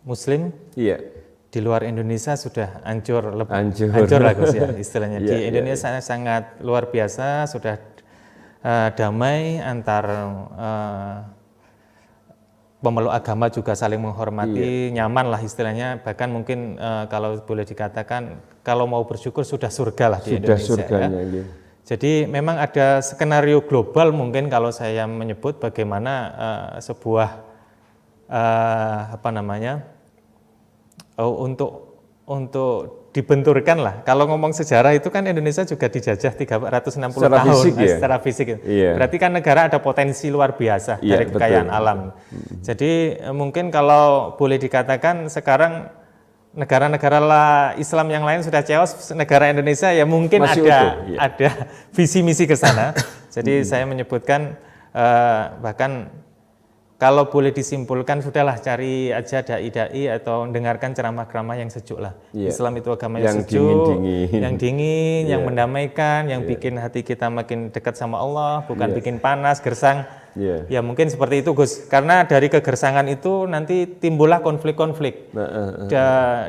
Muslim di luar Indonesia sudah hancur lah Gus ya istilahnya. Di Indonesia sangat luar biasa, sudah damai antar pemeluk agama juga saling menghormati, nyaman lah istilahnya. Bahkan mungkin kalau boleh dikatakan, kalau mau bersyukur sudah surga lah di Indonesia. Ya. Jadi memang ada skenario global mungkin kalau saya menyebut bagaimana sebuah untuk dibenturkan lah. Kalau ngomong sejarah itu kan Indonesia juga dijajah 360 secara tahun fisik, secara fisik. Berarti kan negara ada potensi luar biasa dari kekayaan alam. Jadi mungkin kalau boleh dikatakan sekarang negara-negara Islam yang lain sudah chaos, negara Indonesia ya mungkin ada visi misi ke sana. Jadi saya menyebutkan bahkan kalau boleh disimpulkan, sudahlah cari aja dai-dai atau dengarkan ceramah-ceramah yang sejuk lah. Islam itu agama yang sejuk, yang dingin, yang mendamaikan, yang bikin hati kita makin dekat sama Allah, bukan bikin panas, gersang. Ya mungkin seperti itu Gus. Karena dari kegersangan itu nanti timbullah konflik-konflik.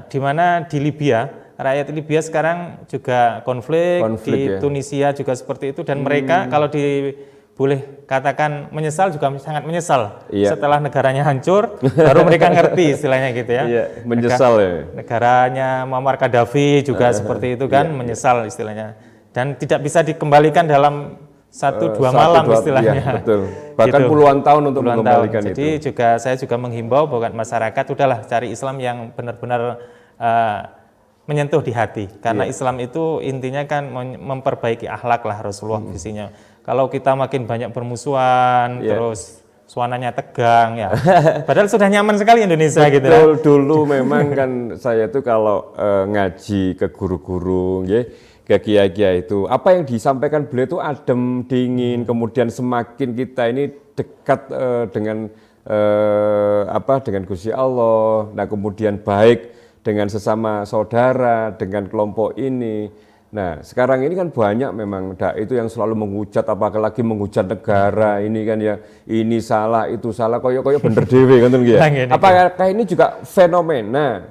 Di mana di Libya, rakyat Libya sekarang juga konflik di Tunisia juga seperti itu. Dan mereka kalau di boleh katakan menyesal juga sangat menyesal. Iya. Setelah negaranya hancur, baru mereka ngerti istilahnya gitu ya. Iya, menyesal ya. Negaranya Muammar Gaddafi juga seperti itu kan, menyesal istilahnya. Dan tidak bisa dikembalikan dalam 1-2 malam istilahnya. Iya, betul. Bahkan Gitu. puluhan tahun untuk Puluhan mengembalikan tahun. itu. Jadi saya juga menghimbau buat masyarakat, udahlah cari Islam yang benar-benar menyentuh di hati. Karena Islam itu intinya kan memperbaiki akhlak lah Rasulullah visinya. Kalau kita makin banyak bermusuhan, terus suasananya tegang ya. Padahal sudah nyaman sekali Indonesia gitu. Betul, dulu memang kan saya tuh kalau ngaji ke guru-guru, ya, ke kiai-kiai itu, apa yang disampaikan beliau itu adem, dingin, kemudian semakin kita ini dekat dengan dengan Gusti Allah, nah kemudian baik dengan sesama saudara, dengan kelompok ini. Nah, sekarang ini kan banyak memang dai itu yang selalu menghujat, apalagi menghujat negara, ini kan ya, ini salah, itu salah, koyo-koyo bener dewe kan ya. Apakah ini juga fenomena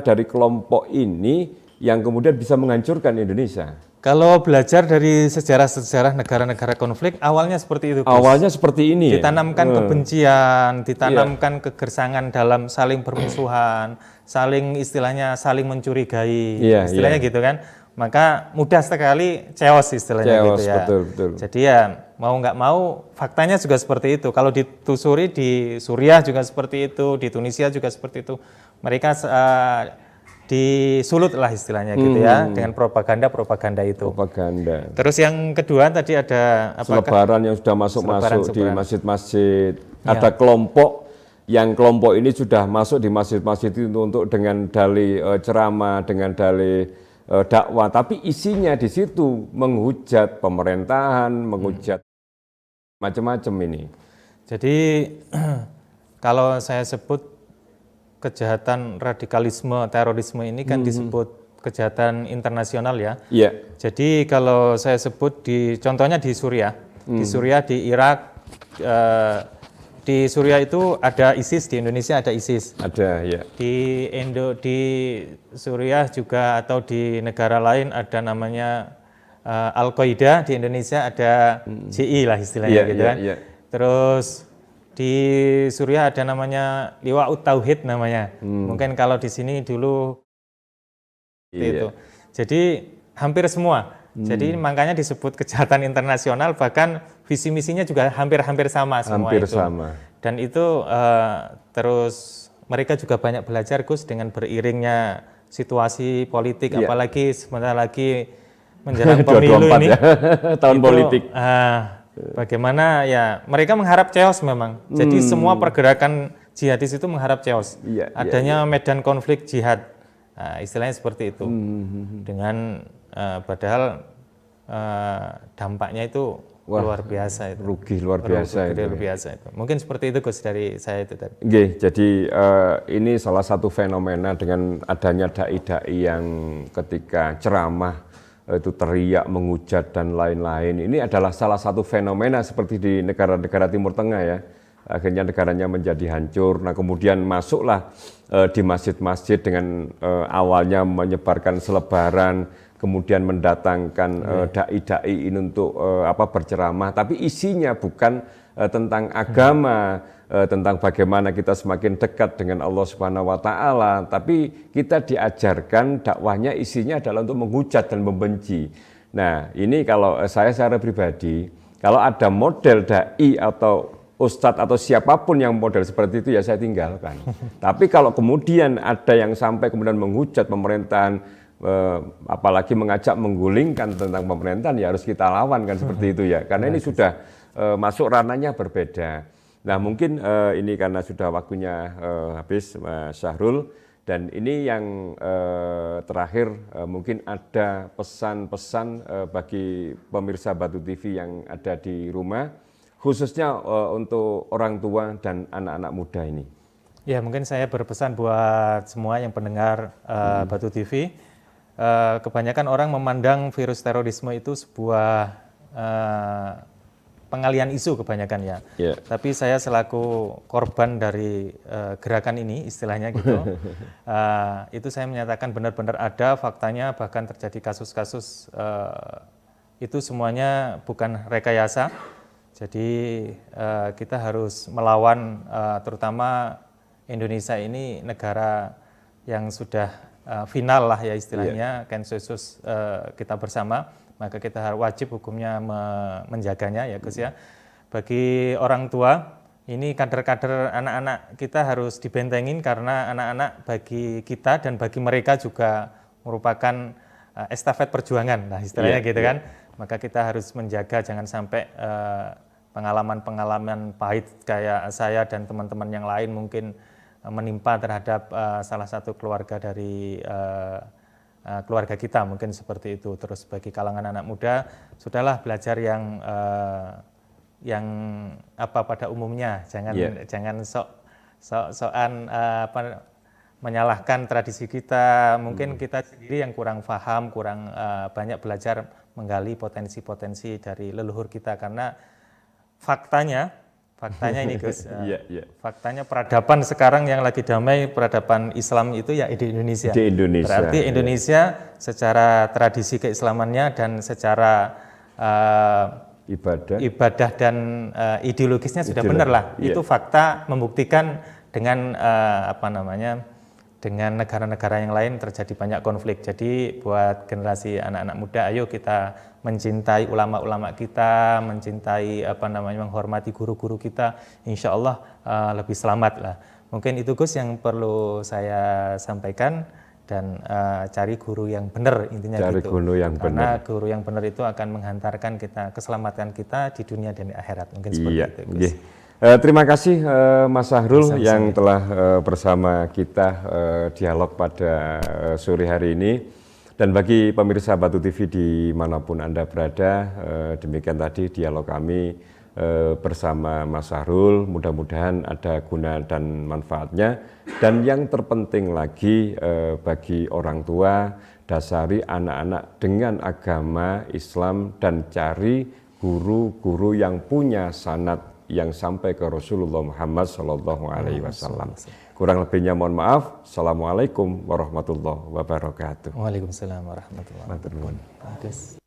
dari kelompok ini yang kemudian bisa menghancurkan Indonesia? Kalau belajar dari sejarah-sejarah negara-negara konflik, awalnya seperti itu, Gus. Awalnya seperti ini. Ditanamkan kebencian, ditanamkan kegersangan dalam saling bermusuhan, saling istilahnya saling mencurigai, istilahnya gitu kan. Maka mudah sekali chaos istilahnya gitu ya. Betul. Jadi ya mau nggak mau faktanya juga seperti itu. Kalau ditelusuri di Suriah juga seperti itu, di Tunisia juga seperti itu. Mereka disulut lah istilahnya gitu ya, dengan propaganda itu. Propaganda. Terus yang kedua tadi ada selebaran yang sudah masuk di masjid-masjid. Ada kelompok ini sudah masuk di masjid-masjid itu untuk dengan dalih ceramah, dengan dalih dakwah, tapi isinya di situ menghujat pemerintahan, menghujat macam-macam ini. Jadi kalau saya sebut kejahatan radikalisme, terorisme ini kan disebut kejahatan internasional ya. Iya. Jadi kalau saya sebut contohnya di Suriah, di Irak, di Suriah itu ada ISIS, di Indonesia ada ISIS. Ada, ya. Di Suriah juga atau di negara lain ada namanya Al-Qaeda, di Indonesia ada JI lah istilahnya gitu kan. Terus di Suriah ada namanya Liwa'ut Tauhid namanya. Mungkin kalau di sini dulu itu. Jadi hampir semua. Jadi makanya disebut kejahatan internasional, bahkan visi misinya juga hampir sama semua hampir itu. Sama. Dan itu terus mereka juga banyak belajar, Gus, dengan beriringnya situasi politik, apalagi sebentar lagi menjelang pemilu ini. Ya. Tahun itu, politik. Bagaimana ya, mereka mengharap chaos memang. Jadi semua pergerakan jihadis itu mengharap chaos. Adanya medan konflik jihad. Istilahnya seperti itu. Dengan padahal dampaknya itu luar biasa itu. Rugi luar biasa itu. Mungkin seperti itu, Gus, dari saya itu tadi. Jadi ini salah satu fenomena dengan adanya dai-dai yang ketika ceramah itu teriak, menghujat dan lain-lain. Ini adalah salah satu fenomena seperti di negara-negara Timur Tengah ya. Akhirnya negaranya menjadi hancur. Nah, kemudian masuklah di masjid-masjid dengan awalnya menyebarkan selebaran, kemudian mendatangkan dai-dai ini untuk berceramah, tapi isinya bukan tentang agama, tentang bagaimana kita semakin dekat dengan Allah Subhanahu wa taala, tapi kita diajarkan dakwahnya isinya adalah untuk menghujat dan membenci. Nah, ini kalau saya secara pribadi, kalau ada model dai atau ustadz atau siapapun yang model seperti itu ya saya tinggalkan. Tapi kalau kemudian ada yang sampai kemudian menghujat pemerintahan, apalagi mengajak menggulingkan tentang pemerintahan, ya harus kita lawan kan seperti itu ya. Karena ini sudah masuk ranahnya berbeda. Nah, mungkin ini karena sudah waktunya habis, Mas Syahrul, dan ini yang terakhir mungkin ada pesan-pesan bagi pemirsa Batu TV yang ada di rumah, khususnya untuk orang tua dan anak-anak muda ini. Ya, mungkin saya berpesan buat semua yang pendengar Batu TV. Kebanyakan orang memandang virus terorisme itu sebuah pengalian isu kebanyakan ya. Tapi saya selaku korban dari gerakan ini, istilahnya gitu, itu saya menyatakan benar-benar ada faktanya, bahkan terjadi kasus-kasus itu semuanya bukan rekayasa. Jadi kita harus melawan, terutama Indonesia ini negara yang sudah final lah ya istilahnya, konsensus kita bersama, maka kita wajib hukumnya menjaganya ya Gus ya. Bagi orang tua, ini kader-kader anak-anak kita harus dibentengin karena anak-anak bagi kita dan bagi mereka juga merupakan estafet perjuangan, nah istilahnya gitu kan. Maka kita harus menjaga jangan sampai pengalaman-pengalaman pahit kayak saya dan teman-teman yang lain mungkin menimpa terhadap salah satu keluarga dari keluarga kita, mungkin seperti itu. Terus bagi kalangan anak muda, sudahlah belajar yang apa pada umumnya, jangan sok-sokan menyalahkan tradisi kita. Mungkin kita sendiri yang kurang paham, kurang banyak belajar menggali potensi-potensi dari leluhur kita, karena faktanya ini Gus, faktanya peradaban sekarang yang lagi damai, peradaban Islam itu ya di Indonesia. Di Indonesia. Berarti Indonesia secara tradisi keislamannya dan secara ibadah dan ideologisnya sudah benar lah. Itu fakta membuktikan dengan dengan negara-negara yang lain terjadi banyak konflik. Jadi buat generasi anak-anak muda, ayo kita mencintai ulama-ulama kita, mencintai menghormati guru-guru kita. Insya Allah lebih selamat lah. Mungkin itu Gus yang perlu saya sampaikan, dan cari guru yang benar intinya. Cari gitu. Guru yang Karena benar. guru yang benar itu akan menghantarkan kita keselamatan kita di dunia dan di akhirat. Mungkin seperti itu Gus. Terima kasih Mas Sahrul yang telah bersama kita dialog pada sore hari ini. Dan bagi pemirsa Batu TV dimanapun Anda berada, demikian tadi dialog kami bersama Mas Sahrul. Mudah-mudahan ada guna dan manfaatnya. Dan yang terpenting lagi bagi orang tua, dasari anak-anak dengan agama Islam dan cari guru-guru yang punya sanad yang sampai ke Rasulullah Muhammad SAW. Kurang lebihnya mohon maaf. Assalamualaikum warahmatullahi wabarakatuh. Waalaikumsalam warahmatullahi wabarakatuh.